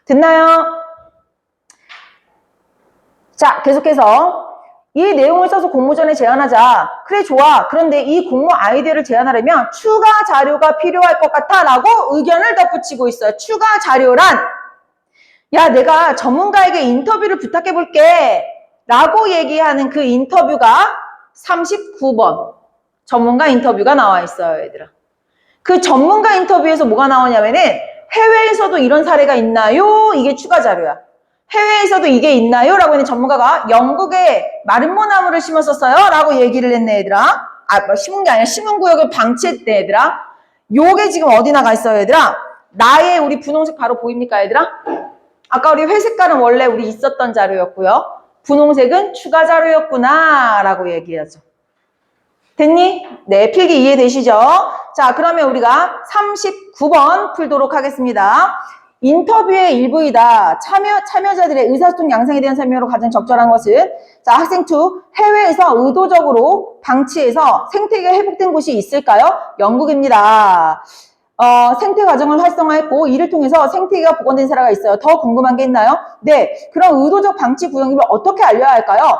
됐나요? 자, 계속해서 이 내용을 써서 공모전에 제안하자. 그래, 좋아. 그런데 이 공모 아이디어를 제안하려면 추가 자료가 필요할 것 같아 라고 의견을 덧붙이고 있어요. 추가 자료란, 야, 내가 전문가에게 인터뷰를 부탁해 볼게 라고 얘기하는 그 인터뷰가 39번 전문가 인터뷰가 나와 있어요, 얘들아. 그 전문가 인터뷰에서 뭐가 나오냐면은 해외에서도 이런 사례가 있나요? 이게 추가 자료야. 해외에서도 이게 있나요? 라고 하는 전문가가 영국에 마름모나무를 심었었어요 라고 얘기를 했네, 얘들아. 뭐 심은 게 아니라 심은 구역을 방치했대, 얘들아. 요게 지금 어디 나가 있어요, 얘들아? 나의 우리 분홍색 바로 보입니까, 얘들아? 아까 우리 회색깔은 원래 우리 있었던 자료였고요. 분홍색은 추가 자료였구나 라고 얘기하죠. 됐니? 네, 필기 이해되시죠? 자, 그러면 우리가 39번 풀도록 하겠습니다. 인터뷰의 일부이다. 참여자들의 의사소통 양상에 대한 설명으로 가장 적절한 것은, 자, 학생 2, 해외에서 의도적으로 방치해서 생태계가 회복된 곳이 있을까요? 영국입니다. 생태 과정을 활성화했고 이를 통해서 생태계가 복원된 사례가 있어요. 더 궁금한 게 있나요? 네, 그럼 의도적 방치 구역임을 어떻게 알려야 할까요?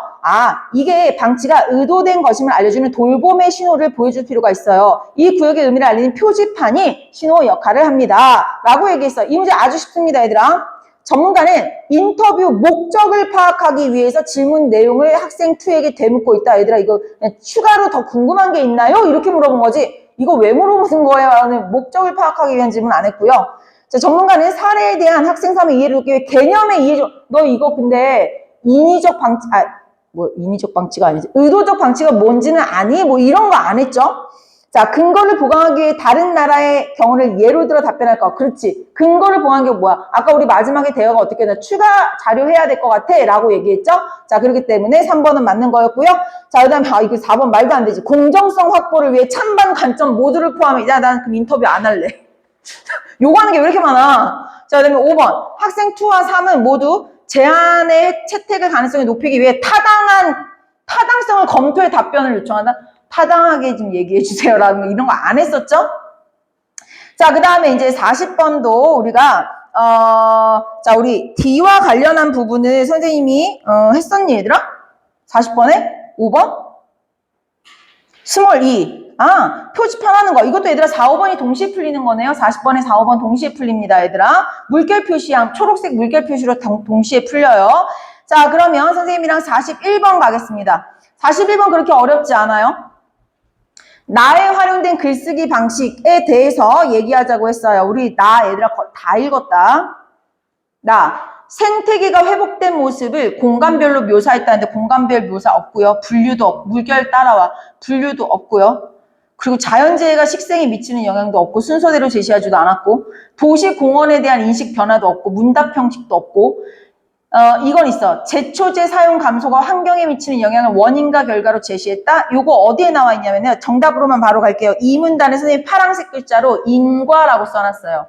이게 방치가 의도된 것임을 알려주는 돌봄의 신호를 보여줄 필요가 있어요. 이 구역의 의미를 알리는 표지판이 신호 역할을 합니다. 라고 얘기했어요. 이 문제 아주 쉽습니다, 얘들아. 전문가는 인터뷰 목적을 파악하기 위해서 질문 내용을 학생 2에게 되묻고 있다. 얘들아, 이거 추가로 더 궁금한 게 있나요? 이렇게 물어본 거지. 이거 왜 물어보는 거예요? 목적을 파악하기 위한 질문 안 했고요. 자, 전문가는 사례에 대한 학생 3의 이해를 돕기 위해 개념의 이해 좀, 너 이거 근데 인위적 방치, 인위적 방치가 아니지. 의도적 방치가 뭔지는 아니? 뭐 이런 거 안 했죠? 자, 근거를 보강하기 위해 다른 나라의 경우를 예로 들어 답변할 거. 그렇지. 근거를 보강한 게 뭐야? 아까 우리 마지막에 대화가 어떻게 했나? 추가 자료 해야 될 것 같아. 라고 얘기했죠? 자, 그렇기 때문에 3번은 맞는 거였고요. 자, 그 다음에, 이거 4번 말도 안 되지. 공정성 확보를 위해 찬반 관점 모두를 포함해. 야, 난 그럼 인터뷰 안 할래. 요구하는 게 왜 이렇게 많아? 자, 그 다음에 5번. 학생 2와 3은 모두 제안의 채택의 가능성을 높이기 위해 타당성을 검토해 답변을 요청한다. 타당하게 좀 얘기해 주세요라는 이런 거 안 했었죠? 자, 그 다음에 이제 40번도 우리가 자, 우리 D와 관련한 부분을 선생님이 했었니, 얘들아? 40번에 5번? 스몰 E. 표지판 하는 거. 이것도 얘들아 4, 5번이 동시에 풀리는 거네요. 40번에 4, 5번 동시에 풀립니다, 얘들아. 물결 표시양, 초록색 물결 표시로 동시에 풀려요. 자, 그러면 선생님이랑 41번 가겠습니다. 41번 그렇게 어렵지 않아요? 나에 활용된 글쓰기 방식에 대해서 얘기하자고 했어요. 우리 얘들아 다 읽었다. 생태계가 회복된 모습을 공간별로 묘사했다는데 공간별 묘사 없고요. 분류도 없고 물결 따라와. 분류도 없고요. 그리고 자연재해가 식생에 미치는 영향도 없고 순서대로 제시하지도 않았고 도시 공원에 대한 인식 변화도 없고 문답 형식도 없고 이건 있어. 제초제 사용 감소가 환경에 미치는 영향을 원인과 결과로 제시했다. 요거 어디에 나와 있냐면요. 정답으로만 바로 갈게요. 이 문단에 선생님이 파란색 글자로 인과라고 써놨어요.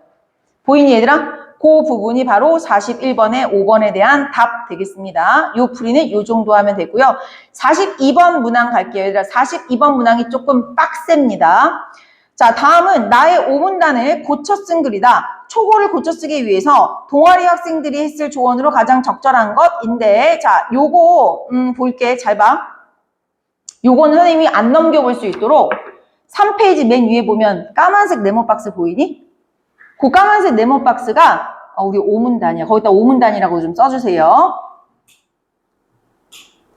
보이니 얘들아? 그 부분이 바로 41번에 5번에 대한 답 되겠습니다. 요 풀이는 요 정도 하면 되고요. 42번 문항 갈게요. 얘들아 42번 문항이 조금 빡셉니다. 자, 다음은 나의 5문단을 고쳐 쓴 글이다. 초고를 고쳐 쓰기 위해서 동아리 학생들이 했을 조언으로 가장 적절한 것인데, 자, 요거 볼게. 잘 봐. 요거는 선생님이 안 넘겨볼 수 있도록 3페이지 맨 위에 보면 까만색 네모 박스 보이니? 그 까만색 네모 박스가 우리 5문단이야. 거기다 5문단이라고 좀 써주세요.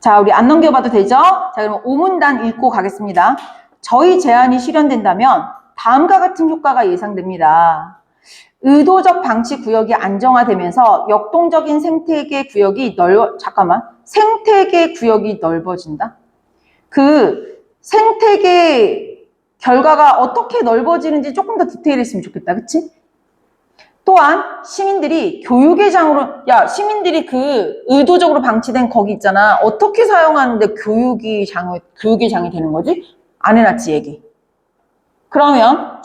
자, 우리 안 넘겨봐도 되죠? 자, 그럼 5문단 읽고 가겠습니다. 저희 제안이 실현된다면 다음과 같은 효과가 예상됩니다. 의도적 방치 구역이 안정화되면서 역동적인 생태계 구역이 생태계 구역이 넓어진다? 그 생태계 결과가 어떻게 넓어지는지 조금 더 디테일했으면 좋겠다. 그치? 또한 시민들이 교육의 장으로, 시민들이 그 의도적으로 방치된 거기 있잖아. 어떻게 사용하는데 교육의 장이 되는 거지? 안 해놨지, 얘기. 그러면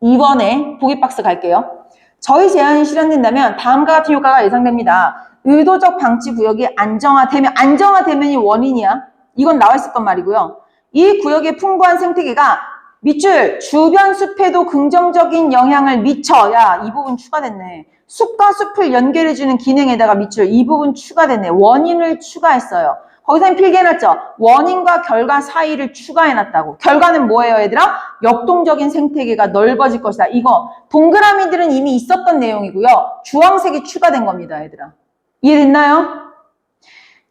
42번에 보기 박스 갈게요. 저희 제안이 실현된다면 다음과 같은 효과가 예상됩니다. 의도적 방치 구역이 안정화되면이 원인이야. 이건 나와 있었던 말이고요. 이 구역의 풍부한 생태계가 밑줄 주변 숲에도 긍정적인 영향을 미쳐. 이 부분 추가됐네. 숲과 숲을 연결해주는 기능에다가 밑줄 이 부분 추가됐네. 원인을 추가했어요. 거기서 필기해놨죠? 원인과 결과 사이를 추가해놨다고. 결과는 뭐예요, 얘들아? 역동적인 생태계가 넓어질 것이다. 이거 동그라미들은 이미 있었던 내용이고요. 주황색이 추가된 겁니다, 얘들아. 이해됐나요?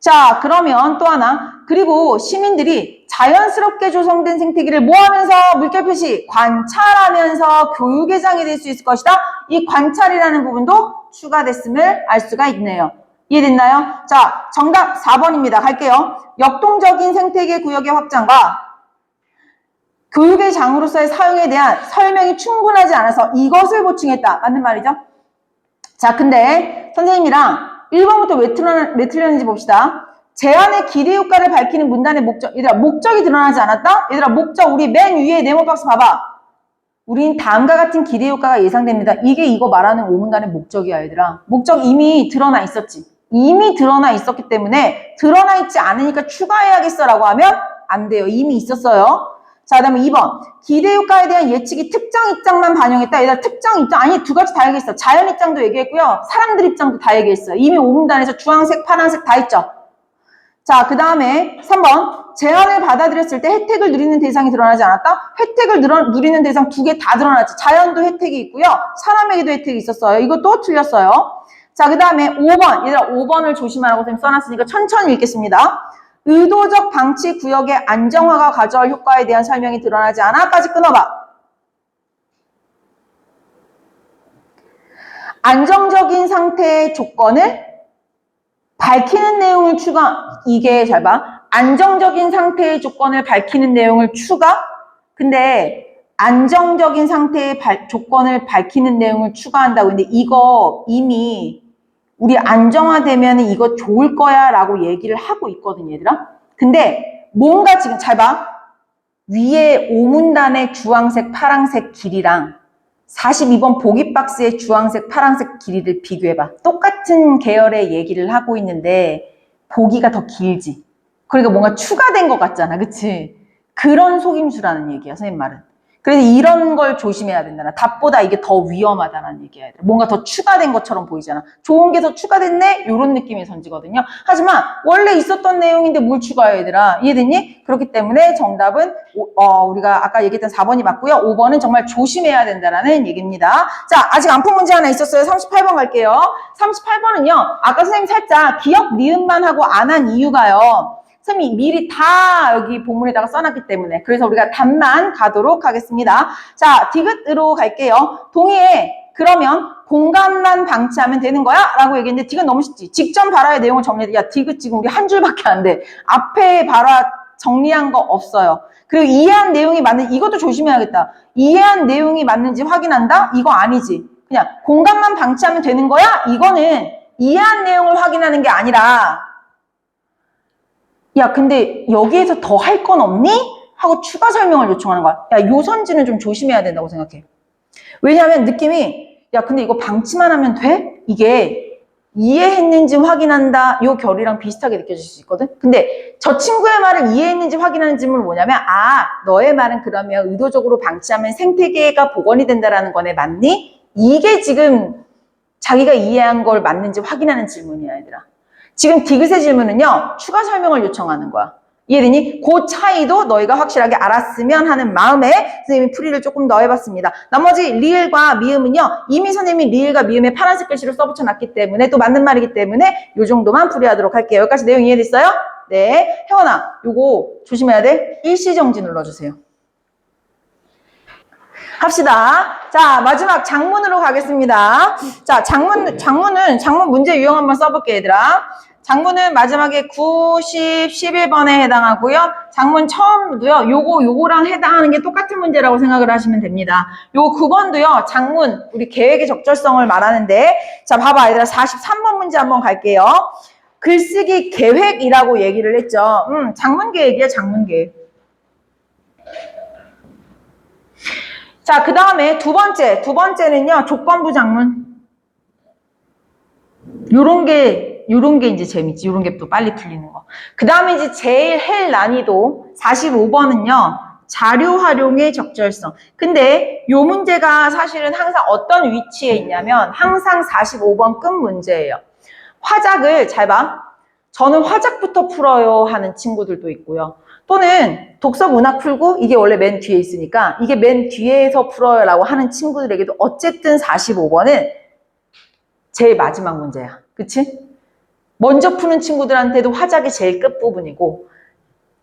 자, 그러면 또 하나. 그리고 시민들이 자연스럽게 조성된 생태계를 뭐 하면서 물결 표시? 관찰하면서 교육의 장이 될 수 있을 것이다. 이 관찰이라는 부분도 추가됐음을 알 수가 있네요. 이해됐나요? 자, 정답 4번입니다. 갈게요. 역동적인 생태계 구역의 확장과 교육의 장으로서의 사용에 대한 설명이 충분하지 않아서 이것을 보충했다. 맞는 말이죠? 자, 근데 선생님이랑 1번부터 왜 틀렸는지 봅시다. 제안의 기대 효과를 밝히는 문단의 목적. 얘들아, 목적이 드러나지 않았다? 얘들아, 목적 우리 맨 위에 네모 박스 봐봐. 우린 다음과 같은 기대 효과가 예상됩니다. 이게 이거 말하는 5문단의 목적이야, 얘들아. 목적 이미 드러나 있었지. 이미 드러나 있었기 때문에 드러나 있지 않으니까 추가해야겠어라고 하면 안 돼요. 이미 있었어요. 자, 그 다음에 2번. 기대 효과에 대한 예측이 특정 입장만 반영했다. 얘들아, 특정 입장. 아니, 두 가지 다 얘기했어. 자연 입장도 얘기했고요. 사람들 입장도 다 얘기했어요. 이미 5문단에서 주황색, 파란색 다 있죠. 자, 그 다음에 3번. 제안을 받아들였을 때 혜택을 누리는 대상이 드러나지 않았다? 혜택을 누리는 대상 두 개 다 드러났지. 자연도 혜택이 있고요. 사람에게도 혜택이 있었어요. 이것도 틀렸어요. 자, 그 다음에 5번. 얘들아, 5번을 조심하라고 선생님 써놨으니까 천천히 읽겠습니다. 의도적 방치 구역의 안정화가 가져올 효과에 대한 설명이 드러나지 않아까지 끊어봐. 안정적인 상태의 조건을 밝히는 내용을 추가. 이게 잘 봐. 안정적인 상태의 조건을 밝히는 내용을 추가. 근데 안정적인 상태의 조건을 밝히는 내용을 추가한다고. 근데 이거 이미 우리 안정화되면 이거 좋을 거야 라고 얘기를 하고 있거든, 얘들아. 근데 뭔가 지금 잘 봐. 위에 5문단의 주황색, 파란색 길이랑 42번 보기 박스의 주황색, 파란색 길이를 비교해봐. 똑같은 계열의 얘기를 하고 있는데 보기가 더 길지. 그러니까 뭔가 추가된 것 같잖아, 그치? 그런 속임수라는 얘기야, 선생님 말은. 그래서 이런 걸 조심해야 된다. 답보다 이게 더 위험하다는 얘기야. 뭔가 더 추가된 것처럼 보이잖아. 좋은 게 더 추가됐네? 이런 느낌이 선지거든요. 하지만 원래 있었던 내용인데 뭘 추가해, 얘들아? 이해됐니? 그렇기 때문에 정답은 우리가 아까 얘기했던 4번이 맞고요. 5번은 정말 조심해야 된다는 얘기입니다. 자, 아직 안 푼 문제 하나 있었어요. 38번 갈게요. 38번은요. 아까 선생님 살짝 기억 니은만 하고 안 한 이유가요. 선생님이 미리 다 여기 본문에다가 써놨기 때문에 그래서 우리가 답만 가도록 하겠습니다. 자, 디귿으로 갈게요. 동의해. 그러면 공간만 방치하면 되는 거야? 라고 얘기했는데 디귿 너무 쉽지. 직전 발화의 내용을 정리해. 야, 디귿 지금 우리 한 줄밖에 안 돼. 앞에 발화 정리한 거 없어요. 그리고 이해한 내용이 맞는, 이것도 조심해야겠다. 이해한 내용이 맞는지 확인한다? 이거 아니지. 그냥 공간만 방치하면 되는 거야? 이거는 이해한 내용을 확인하는 게 아니라 야, 근데 여기에서 더 할 건 없니? 하고 추가 설명을 요청하는 거야. 야, 요 선지는 좀 조심해야 된다고 생각해. 왜냐하면 느낌이 야, 근데 이거 방치만 하면 돼? 이게 이해했는지 확인한다 요 결이랑 비슷하게 느껴질 수 있거든. 근데 저 친구의 말을 이해했는지 확인하는 질문은 뭐냐면 너의 말은 그러면 의도적으로 방치하면 생태계가 복원이 된다라는 거네. 맞니? 이게 지금 자기가 이해한 걸 맞는지 확인하는 질문이야, 얘들아. 지금 디귿의 질문은요. 추가 설명을 요청하는 거야. 이해되니? 그 차이도 너희가 확실하게 알았으면 하는 마음에 선생님이 풀이를 조금 더 해봤습니다. 나머지 리을과 미음은요. 이미 선생님이 리을과 미음에 파란색 글씨로 써붙여놨기 때문에 또 맞는 말이기 때문에 이 정도만 풀이하도록 할게요. 여기까지 내용 이해됐어요? 네. 혜원아, 요거 조심해야 돼. 일시정지 눌러주세요. 합시다. 자, 마지막 장문으로 가겠습니다. 자, 장문 문제 유형 한번 써볼게, 얘들아. 장문은 마지막에 9, 10, 11번에 해당하고요. 장문 처음도요. 요거랑 해당하는 게 똑같은 문제라고 생각을 하시면 됩니다. 요거 9번도요. 장문, 우리 계획의 적절성을 말하는데 자, 봐봐, 얘들아. 43번 문제 한번 갈게요. 글쓰기 계획이라고 얘기를 했죠. 장문 계획이야, 장문 계획. 자, 그 다음에 두 번째는요, 조건부 장문. 요런 게 이제 재밌지. 요런 게 또 빨리 풀리는 거. 그 다음에 이제 제일 헬 난이도 45번은요, 자료 활용의 적절성. 근데 요 문제가 사실은 항상 어떤 위치에 있냐면, 항상 45번 끝 문제예요. 화작을, 잘 봐. 저는 화작부터 풀어요 하는 친구들도 있고요. 또는 독서 문학 풀고 이게 원래 맨 뒤에 있으니까 이게 맨 뒤에서 풀어요 라고 하는 친구들에게도 어쨌든 45번은 제일 마지막 문제야. 그치? 먼저 푸는 친구들한테도 화작이 제일 끝부분이고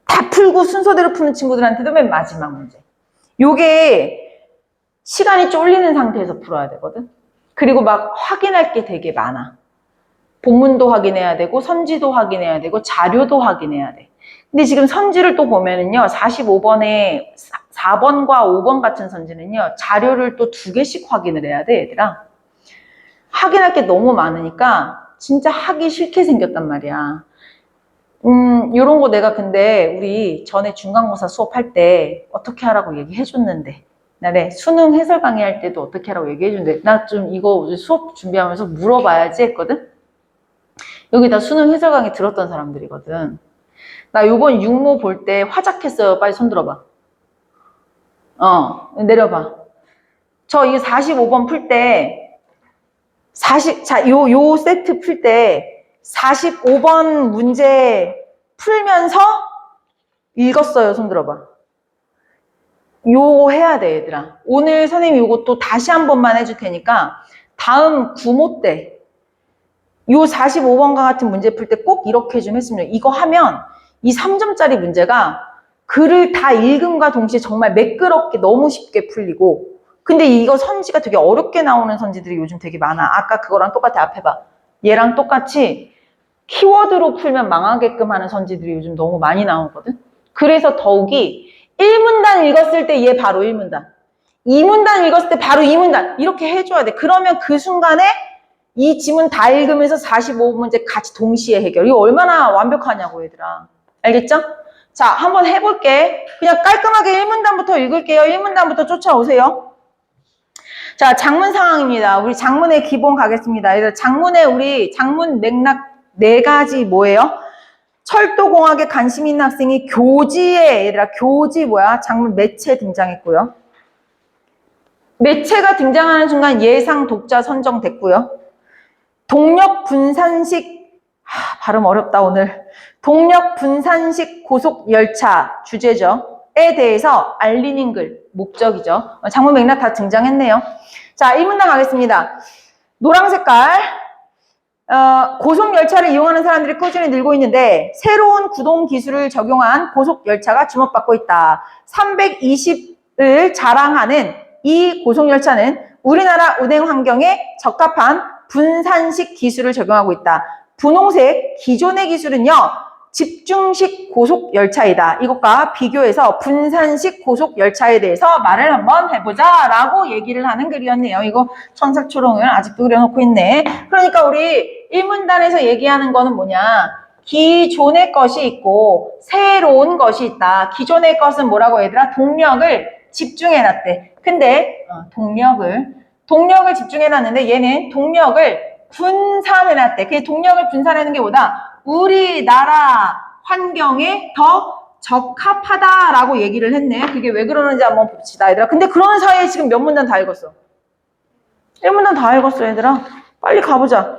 다 풀고 순서대로 푸는 친구들한테도 맨 마지막 문제. 요게 시간이 쫄리는 상태에서 풀어야 되거든. 그리고 막 확인할 게 되게 많아. 본문도 확인해야 되고 선지도 확인해야 되고 자료도 확인해야 돼. 근데 지금 선지를 또 보면은요. 45번에 4번과 5번 같은 선지는요. 자료를 또 2개씩 확인을 해야 돼, 얘들아. 확인할 게 너무 많으니까 진짜 하기 싫게 생겼단 말이야. 요런 거 내가 근데 우리 전에 중간고사 수업할 때 어떻게 하라고 얘기해줬는데 나래 수능 해설 강의할 때도 어떻게 하라고 얘기해줬는데 나 좀 이거 수업 준비하면서 물어봐야지 했거든. 여기 다 수능 해설 강의 들었던 사람들이거든. 나 요번 육모 볼 때 화작했어요. 빨리 손 들어봐. 내려봐. 저 이거 45번 풀 때 요 세트 풀 때 45번 문제 풀면서 읽었어요. 손 들어봐. 요거 해야 돼, 얘들아. 오늘 선생님이 요거 또 다시 한 번만 해줄 테니까 다음 구모 때 요 45번과 같은 문제 풀 때 꼭 이렇게 좀 했으면 이거 하면 이 3점짜리 문제가 글을 다 읽음과 동시에 정말 매끄럽게 너무 쉽게 풀리고 근데 이거 선지가 되게 어렵게 나오는 선지들이 요즘 되게 많아. 아까 그거랑 똑같아. 앞에 봐. 얘랑 똑같이 키워드로 풀면 망하게끔 하는 선지들이 요즘 너무 많이 나오거든. 그래서 더욱이 1문단 읽었을 때 얘 바로 1문단 2문단 읽었을 때 바로 2문단 이렇게 해줘야 돼. 그러면 그 순간에 이 지문 다 읽으면서 45문제 같이 동시에 해결. 이거 얼마나 완벽하냐고 얘들아. 알겠죠? 자, 한번 해볼게. 그냥 깔끔하게 1문단부터 읽을게요. 1문단부터 쫓아오세요. 자, 장문 상황입니다. 우리 장문의 기본 가겠습니다. 얘들 장문의 우리 장문 맥락 4가지 뭐예요? 철도공학에 관심 있는 학생이 교지에 얘들아 교지 뭐야? 장문 매체 등장했고요. 매체가 등장하는 순간 예상 독자 선정됐고요. 동력 분산식 발음 어렵다 오늘. 동력 분산식 고속열차 주제죠. 에 대해서 알리는 글 목적이죠. 장문 맥락 다 등장했네요. 자, 1문단 가겠습니다. 노란 색깔 고속열차를 이용하는 사람들이 꾸준히 늘고 있는데 새로운 구동 기술을 적용한 고속열차가 주목받고 있다. 320을 자랑하는 이 고속열차는 우리나라 운행 환경에 적합한 분산식 기술을 적용하고 있다. 분홍색 기존의 기술은요. 집중식 고속열차이다. 이것과 비교해서 분산식 고속열차에 대해서 말을 한번 해보자 라고 얘기를 하는 글이었네요. 이거 천사초롱을 아직도 그려놓고 있네. 그러니까 우리 1문단에서 얘기하는 거는 뭐냐. 기존의 것이 있고 새로운 것이 있다. 기존의 것은 뭐라고 얘들아? 동력을 집중해놨대. 근데 동력을 집중해놨는데 얘는 동력을 분산해놨대. 그 동력을 분산하는 게 뭐다? 우리나라 환경에 더 적합하다라고 얘기를 했네. 그게 왜 그러는지 한번 봅시다, 얘들아. 근데 그런 사이에 지금 몇 문단 다 읽었어? 1문단 다 읽었어, 얘들아. 빨리 가보자.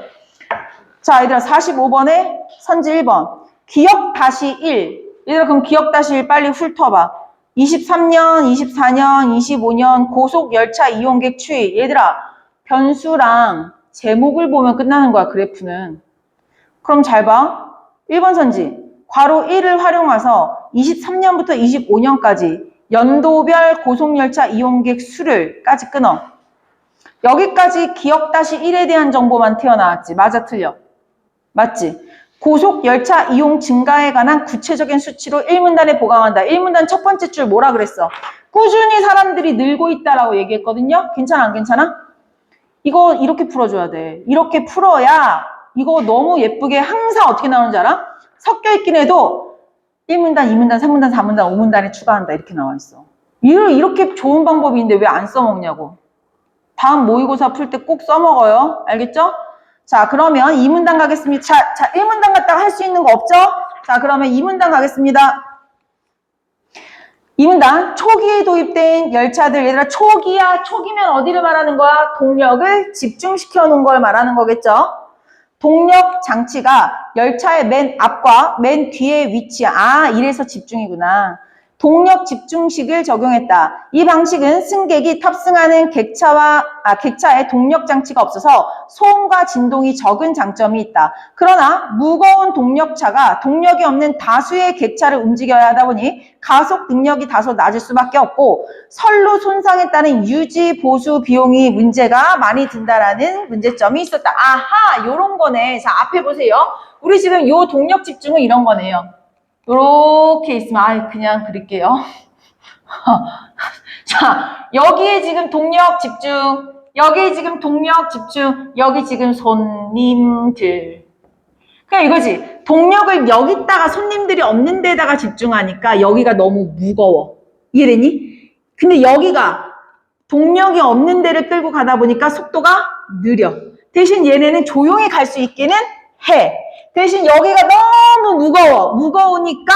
자, 얘들아, 45번에 선지 1번. 기억 다시 1. 얘들아, 그럼 기억 다시 1 빨리 훑어봐. 23년, 24년, 25년 고속열차 이용객 추이. 얘들아, 변수랑 제목을 보면 끝나는 거야, 그래프는. 그럼 잘 봐. 1번 선지. 괄호 1을 활용해서 23년부터 25년까지 연도별 고속열차 이용객 수를까지 끊어. 여기까지 기억 다시 1에 대한 정보만 튀어나왔지. 맞아, 틀려? 맞지? 고속열차 이용 증가에 관한 구체적인 수치로 1문단에 보강한다. 1문단 첫 번째 줄 뭐라 그랬어? 꾸준히 사람들이 늘고 있다라고 얘기했거든요. 괜찮아, 안 괜찮아? 이거 이렇게 풀어줘야 돼. 이렇게 풀어야 이거 너무 예쁘게 항상 어떻게 나오는지 알아? 섞여 있긴 해도 1문단, 2문단, 3문단, 4문단, 5문단에 추가한다. 이렇게 나와 있어. 이렇게 좋은 방법인데 왜 안 써먹냐고. 다음 모의고사 풀 때 꼭 써먹어요. 알겠죠? 자, 그러면 2문단 가겠습니다. 자, 1문단 갔다가 할 수 있는 거 없죠? 자, 그러면 2문단 가겠습니다. 2문단, 초기에 도입된 열차들. 얘들아, 초기야. 초기면 어디를 말하는 거야? 동력을 집중시켜 놓은 걸 말하는 거겠죠? 동력 장치가 열차의 맨 앞과 맨 뒤에 이래서 집중이구나. 동력 집중식을 적용했다. 이 방식은 승객이 탑승하는 객차에 동력 장치가 없어서 소음과 진동이 적은 장점이 있다. 그러나 무거운 동력차가 동력이 없는 다수의 객차를 움직여야 하다 보니 가속 능력이 다소 낮을 수밖에 없고 선로 손상에 따른 유지 보수 비용이 문제가 많이 든다라는 문제점이 있었다. 아하, 요런 거네. 자, 앞에 보세요. 우리 지금 요 동력 집중은 이런 거네요. 요렇게 있으면 그냥 그릴게요. 자, 여기에 지금 동력 집중, 여기에 지금 동력 집중, 여기 지금 손님들. 그냥 이거지. 동력을 여기다가 손님들이 없는 데다가 집중하니까 여기가 너무 무거워. 이해되니? 근데 여기가 동력이 없는 데를 끌고 가다 보니까 속도가 느려. 대신 얘네는 조용히 갈 수 있기는 해. 대신 여기가 너무 무거워. 무거우니까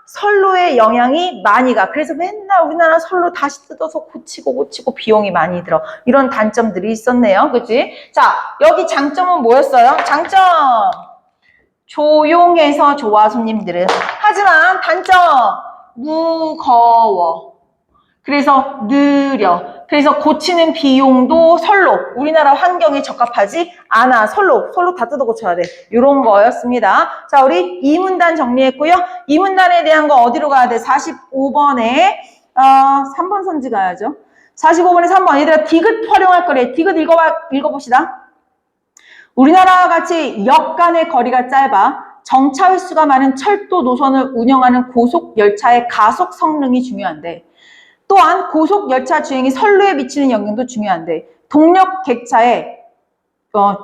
선로에 영향이 많이 가. 그래서 맨날 우리나라 선로 다시 뜯어서 고치고 비용이 많이 들어. 이런 단점들이 있었네요. 그치? 자, 여기 장점은 뭐였어요? 장점! 조용해서 좋아, 손님들은. 하지만 단점! 무거워. 그래서 느려. 그래서 고치는 비용도 선로, 우리나라 환경에 적합하지 않아. 선로 다 뜯어 고쳐야 돼. 이런 거였습니다. 자, 우리 이 문단 정리했고요. 이 문단에 대한 거 어디로 가야 돼? 45번에 3번 선지 가야죠. 45번에 3번. 얘들아 디귿 활용할 거래. 디귿 읽어봅시다. 우리나라와 같이 역 간의 거리가 짧아 정차 횟수가 많은 철도 노선을 운영하는 고속 열차의 가속 성능이 중요한데 또한 고속 열차 주행이 선로에 미치는 영향도 중요한데 동력 객차에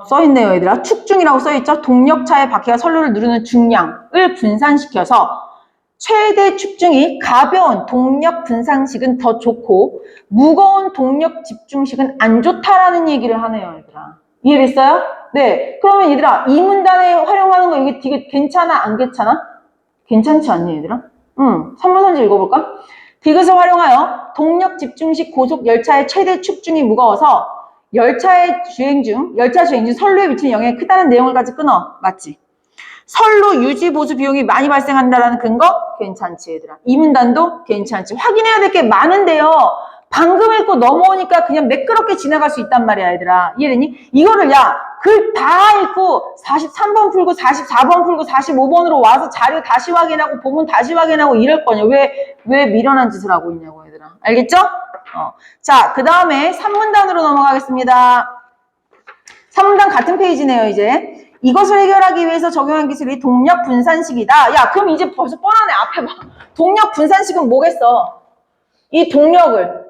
써있네요 얘들아. 축중이라고 써있죠. 동력차의 바퀴가 선로를 누르는 중량을 분산시켜서 최대 축중이 가벼운 동력 분산식은 더 좋고 무거운 동력 집중식은 안 좋다라는 얘기를 하네요 얘들아. 이해됐어요? 네. 그러면 얘들아 이 문단에 활용하는 거 이게 되게 괜찮아 안 괜찮아? 괜찮지 않니 얘들아? 3번 선지 읽어볼까? 디귿을 활용하여 동력 집중식 고속 열차의 최대 축중이 무거워서 열차 주행 중 선로에 미치는 영향이 크다는 내용을 가지고 끊어. 맞지? 선로 유지 보수 비용이 많이 발생한다는 근거? 괜찮지 얘들아. 이 문단도 괜찮지. 확인해야 될 게 많은데요. 방금 읽고 넘어오니까 그냥 매끄럽게 지나갈 수 있단 말이야 얘들아. 이해되니? 이거를 글 다 읽고 43번 풀고 44번 풀고 45번으로 와서 자료 다시 확인하고 본문 다시 확인하고 이럴 거냐. 왜 미련한 짓을 하고 있냐고 얘들아. 알겠죠? 자, 그 다음에 3문단으로 넘어가겠습니다. 3문단 같은 페이지네요 이제. 이것을 해결하기 위해서 적용한 기술이 동력 분산식이다. 야, 그럼 이제 벌써 뻔하네. 앞에 봐. 동력 분산식은 뭐겠어? 이 동력을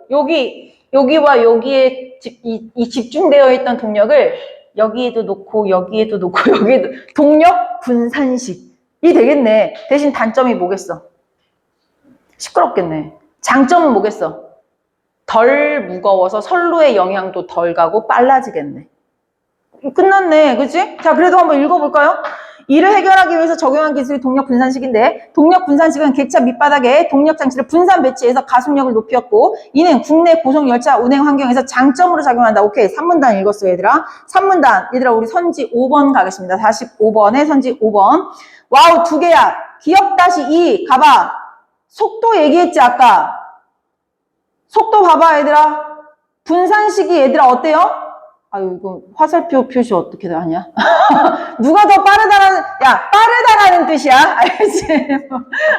여기와 여기에 이 집중되어 있던 동력을 여기에도 놓고 여기에도 놓고 여기에도 동력 분산식이 되겠네. 대신 단점이 뭐겠어? 시끄럽겠네. 장점은 뭐겠어? 덜 무거워서 선로의 영향도 덜 가고 빨라지겠네. 끝났네. 그치? 자, 그래도 한번 읽어볼까요? 이를 해결하기 위해서 적용한 기술이 동력 분산식인데 동력 분산식은 객차 밑바닥에 동력 장치를 분산 배치해서 가속력을 높였고 이는 국내 고속 열차 운행 환경에서 장점으로 작용한다. 오케이. 3문단 읽었어요, 얘들아. 3문단. 얘들아, 우리 선지 5번 가겠습니다. 45번에 선지 5번. 와우, 2개야. 기억-2 가봐. 속도 얘기했지, 아까. 속도 봐봐, 얘들아. 분산식이 얘들아 어때요? 아유, 이거 화살표 표시 어떻게 하냐? 누가 더 빠르다라는, 빠르다라는 뜻이야. 알지?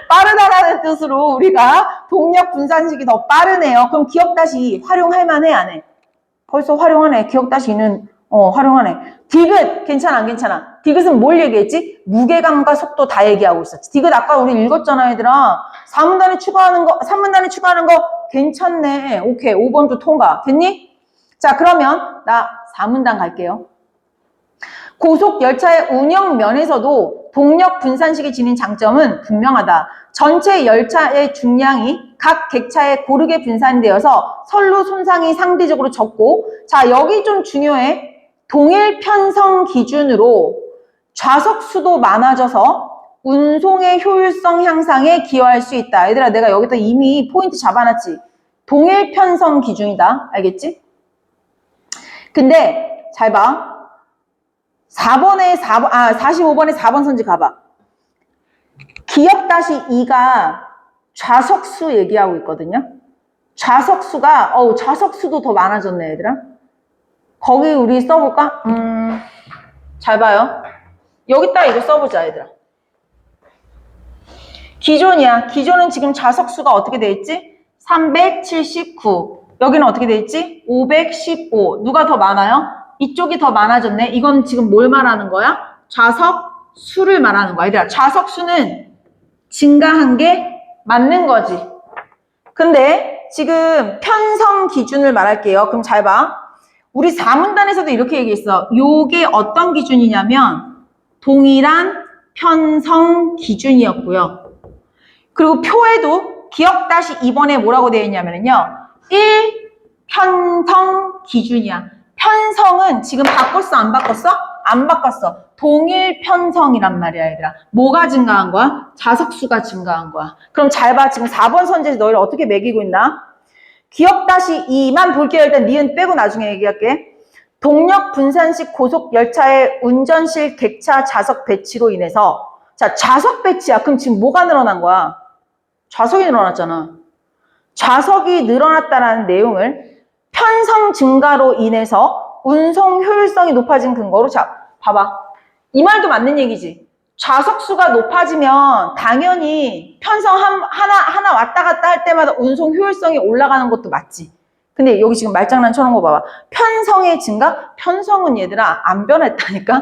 빠르다라는 뜻으로 우리가 동력 분산식이 더 빠르네요. 그럼 기억-2 활용할 만해, 안 해? 벌써 활용하네. 기억-2는, 활용하네. 디귿, 괜찮아, 안 괜찮아? 디귿은 뭘 얘기했지? 무게감과 속도 다 얘기하고 있었지. 디귿 아까 우리 읽었잖아, 얘들아. 3문단에 추가하는 거 괜찮네. 오케이. 5번도 통과. 됐니? 자, 그러면 나 4문단 갈게요. 고속 열차의 운영 면에서도 동력 분산식이 지닌 장점은 분명하다. 전체 열차의 중량이 각 객차에 고르게 분산되어서 선로 손상이 상대적으로 적고, 자, 여기 좀 중요해. 동일 편성 기준으로 좌석수도 많아져서 운송의 효율성 향상에 기여할 수 있다. 얘들아, 내가 여기다 이미 포인트 잡아놨지. 동일 편성 기준이다. 알겠지? 근데 잘 봐. 45번에 4번 선지 가봐. 기역-2가 좌석수 얘기하고 있거든요. 좌석수가, 좌석수도 더 많아졌네, 얘들아. 거기 우리 써볼까? 잘 봐요. 여기다 이거 써보자, 얘들아. 기존이야. 기존은 지금 좌석수가 어떻게 돼 있지? 379. 여기는 어떻게 돼 있지? 515. 누가 더 많아요? 이쪽이 더 많아졌네. 이건 지금 뭘 말하는 거야? 좌석수를 말하는 거야. 얘들아, 좌석수는 증가한 게 맞는 거지. 근데 지금 편성 기준을 말할게요. 그럼 잘 봐. 우리 4문단에서도 이렇게 얘기했어. 요게 어떤 기준이냐면 동일한 편성 기준이었고요. 그리고 표에도 기역-2번에 뭐라고 되어 있냐면요. 1 편성 기준이야. 편성은 지금 바꿨어? 안 바꿨어? 안 바꿨어. 동일 편성이란 말이야, 얘들아. 뭐가 증가한 거야? 좌석수가 증가한 거야. 그럼 잘 봐. 지금 4번 선지에서 너희를 어떻게 매기고 있나? 기역-2만 볼게요. 일단 니은 빼고 나중에 얘기할게. 동력 분산식 고속 열차의 운전실 객차 좌석 배치로 인해서, 자, 좌석 배치야. 그럼 지금 뭐가 늘어난 거야? 좌석이 늘어났잖아. 좌석이 늘어났다는 내용을 편성 증가로 인해서 운송 효율성이 높아진 근거로, 자, 봐봐. 이 말도 맞는 얘기지. 좌석수가 높아지면 당연히 편성 하나 왔다 갔다 할 때마다 운송 효율성이 올라가는 것도 맞지. 근데 여기 지금 말장난 쳐놓은 거 봐봐. 편성의 증가? 편성은 얘들아 안 변했다니까?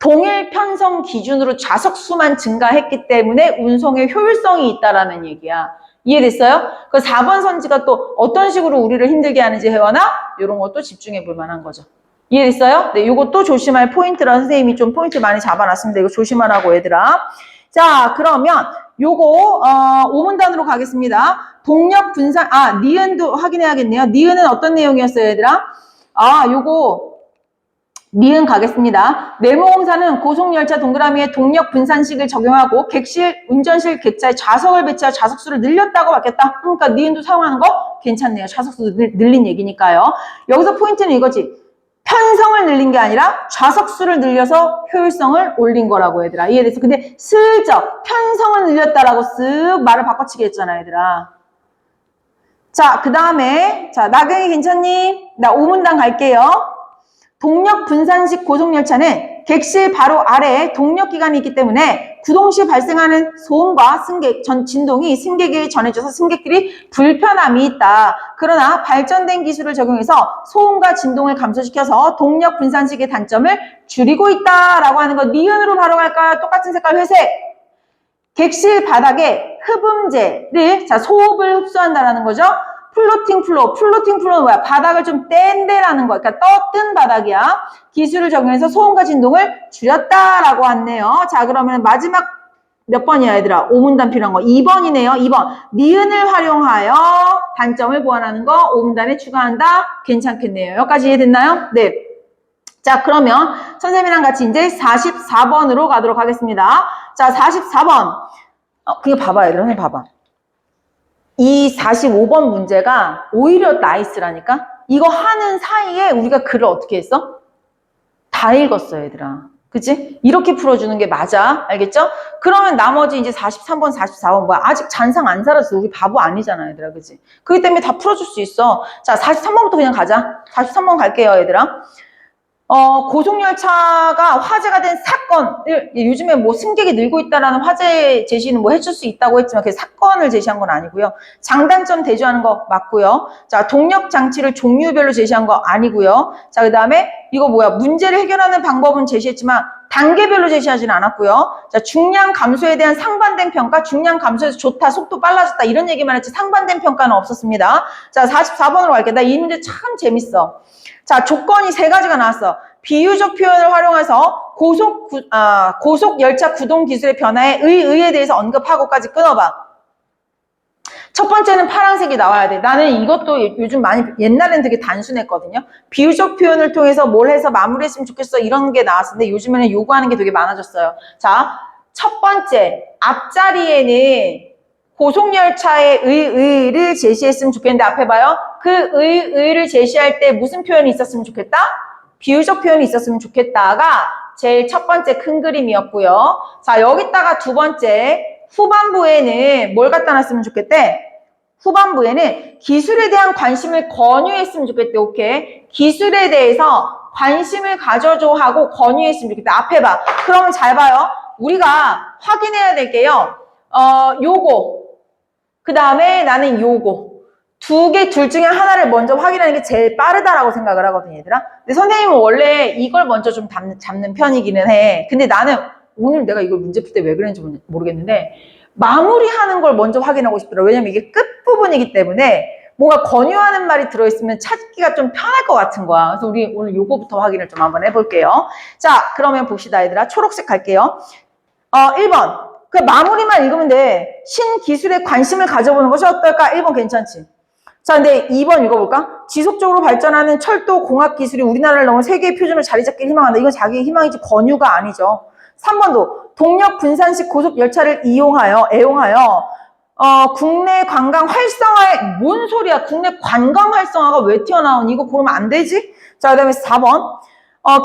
동일 편성 기준으로 좌석수만 증가했기 때문에 운송의 효율성이 있다라는 얘기야. 이해됐어요? 그 4번 선지가 또 어떤 식으로 우리를 힘들게 하는지 혜원아? 이런 것도 집중해 볼 만한 거죠. 이해됐어요? 네, 이것도 조심할 포인트라 선생님이 좀 포인트 많이 잡아놨습니다. 이거 조심하라고 얘들아. 자, 그러면 요거 5문단으로 가겠습니다. 동력 분산, 니은도 확인해야겠네요. 니은은 어떤 내용이었어요, 얘들아? 요거 니은 가겠습니다. 네모공사는 고속열차 동그라미에 동력 분산식을 적용하고 객실, 운전실 객차에 좌석을 배치하여 좌석수를 늘렸다고 바뀌었다. 그러니까 니은도 사용하는 거 괜찮네요. 좌석수 늘린 얘기니까요. 여기서 포인트는 이거지. 편성을 늘린 게 아니라 좌석수를 늘려서 효율성을 올린 거라고 얘들아. 이해됐어? 근데 슬쩍 편성을 늘렸다라고 쓱 말을 바꿔치기 했잖아, 얘들아. 자, 그 다음에 자, 나경이 괜찮니? 나 5문단 갈게요. 동력 분산식 고속열차는 객실 바로 아래에 동력기관이 있기 때문에 구동 시 발생하는 소음과 승객, 진동이 승객에게 전해져서 승객들이 불편함이 있다. 그러나 발전된 기술을 적용해서 소음과 진동을 감소시켜서 동력 분산식의 단점을 줄이고 있다라고 하는 거. 니은으로 바로 갈까요? 똑같은 색깔 회색. 객실 바닥에 흡음재를, 자, 소음을 흡수한다라는 거죠. 플로팅 플로우는 뭐야? 바닥을 좀 뗀데라는 거야. 그러니까 떠뜬 바닥이야. 기술을 적용해서 소음과 진동을 줄였다라고 하네요. 자, 그러면 마지막 몇 번이야, 얘들아? 5문단 필요한 거. 2번이네요. 2번. 니은을 활용하여 단점을 보완하는 거 5문단에 추가한다. 괜찮겠네요. 여기까지 이해됐나요? 네. 자, 그러면 선생님이랑 같이 이제 44번으로 가도록 하겠습니다. 자, 44번. 그게 봐봐, 얘들아. 선생님 봐봐. 이 45번 문제가 오히려 나이스라니까? 이거 하는 사이에 우리가 글을 어떻게 했어? 다 읽었어, 얘들아. 그치? 이렇게 풀어주는 게 맞아. 알겠죠? 그러면 나머지 이제 43번, 44번 뭐야? 아직 잔상 안 살았어. 우리 바보 아니잖아, 얘들아. 그치? 그렇기 때문에 다 풀어줄 수 있어. 자, 43번부터 그냥 가자. 43번 갈게요, 얘들아. 고속열차가 화제가 된 사건을, 요즘에 뭐 승객이 늘고 있다라는 화제 제시는 뭐 해줄 수 있다고 했지만 그게 사건을 제시한 건 아니고요. 장단점 대조하는 거 맞고요. 자, 동력 장치를 종류별로 제시한 거 아니고요. 자, 그 다음에 이거 뭐야? 문제를 해결하는 방법은 제시했지만 단계별로 제시하지는 않았고요. 자, 중량 감소에 대한 상반된 평가, 중량 감소해서 좋다, 속도 빨라졌다 이런 얘기만 했지 상반된 평가는 없었습니다. 자, 44번으로 갈게. 나 이 문제 참 재밌어. 자, 조건이 3가지가 나왔어. 비유적 표현을 활용해서 고속 열차 구동 기술의 변화에 의에 대해서 언급하고까지 끊어봐. 첫 번째는 파란색이 나와야 돼. 나는 이것도 요즘 많이, 옛날에는 되게 단순했거든요. 비유적 표현을 통해서 뭘 해서 마무리했으면 좋겠어 이런 게 나왔었는데 요즘에는 요구하는 게 되게 많아졌어요. 자, 첫 번째 앞자리에는 고속열차의 의를 제시했으면 좋겠는데 앞에 봐요. 그 의를 제시할 때 무슨 표현이 있었으면 좋겠다? 비유적 표현이 있었으면 좋겠다가 제일 첫 번째 큰 그림이었고요. 자, 여기다가 두 번째 후반부에는 뭘 갖다 놨으면 좋겠대? 후반부에는 기술에 대한 관심을 권유했으면 좋겠대. 오케이. 기술에 대해서 관심을 가져줘 하고 권유했으면 좋겠대. 앞에 봐. 그러면 잘 봐요. 우리가 확인해야 될게요. 요거. 그 다음에 나는 요거. 둘 중에 하나를 먼저 확인하는 게 제일 빠르다라고 생각을 하거든, 얘들아. 근데 선생님은 원래 이걸 먼저 좀 잡는 편이기는 해. 근데 나는 오늘 내가 이걸 문제 풀 때 왜 그랬는지 모르겠는데 마무리하는 걸 먼저 확인하고 싶더라. 왜냐면 이게 끝부분이기 때문에 뭔가 권유하는 말이 들어있으면 찾기가 좀 편할 것 같은 거야. 그래서 우리 오늘 요거부터 확인을 좀 한번 해볼게요. 자, 그러면 봅시다, 얘들아. 초록색 갈게요. 1번. 그 마무리만 읽으면 돼. 신기술에 관심을 가져보는 것이 어떨까? 1번 괜찮지? 자, 근데 2번 읽어볼까? 지속적으로 발전하는 철도 공학 기술이 우리나라를 넘어 세계의 표준을 자리 잡길 희망한다. 이건 자기의 희망이지 권유가 아니죠. 3번도 동력 분산식 고속 열차를 애용하여 국내 관광 활성화에 뭔 소리야? 국내 관광 활성화가 왜 튀어나오니? 이거 고르면 안 되지? 자, 그다음에 4번.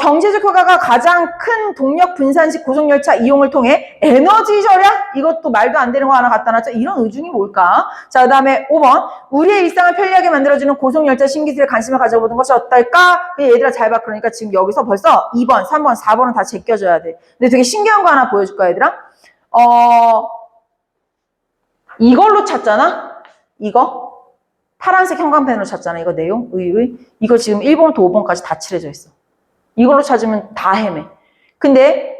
경제적 효과가 가장 큰 동력 분산식 고속열차 이용을 통해 에너지 절약? 이것도 말도 안 되는 거 하나 갖다 놨죠. 이런 의중이 뭘까? 자, 그 다음에 5번. 우리의 일상을 편리하게 만들어주는 고속열차 신기술에 관심을 가져보는 것이 어떨까? 얘들아 잘 봐. 그러니까 지금 여기서 벌써 2번, 3번, 4번은 다 제껴줘야 돼. 근데 되게 신기한 거 하나 보여줄까, 얘들아? 이걸로 찾잖아? 이거? 파란색 형광펜으로 찾잖아. 이거 내용? 이거 지금 1번부터 5번까지 다 칠해져 있어. 이걸로 찾으면 다 헤매. 근데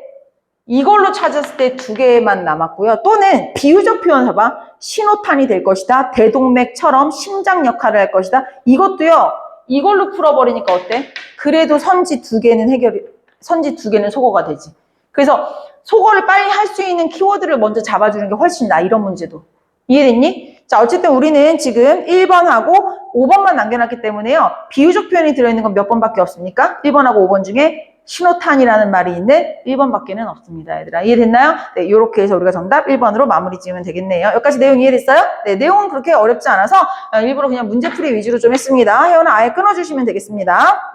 이걸로 찾았을 때 2개만 남았고요. 또는 비유적 표현 봐봐. 신호탄이 될 것이다. 대동맥처럼 심장 역할을 할 것이다. 이것도요. 이걸로 풀어버리니까 어때? 그래도 선지 2개는 속어가 되지. 그래서 속어를 빨리 할 수 있는 키워드를 먼저 잡아주는 게 훨씬 나아. 이런 문제도. 이해됐니? 자, 어쨌든 우리는 지금 1번하고 5번만 남겨놨기 때문에요. 비유적 표현이 들어있는 건 몇 번밖에 없습니까? 1번하고 5번 중에 신호탄이라는 말이 있는 1번밖에는 없습니다, 얘들아. 이해됐나요? 네, 이렇게 해서 우리가 정답 1번으로 마무리 지으면 되겠네요. 여기까지 내용 이해됐어요? 네, 내용은 그렇게 어렵지 않아서 일부러 그냥 문제풀이 위주로 좀 했습니다. 혜원아 아예 끊어주시면 되겠습니다.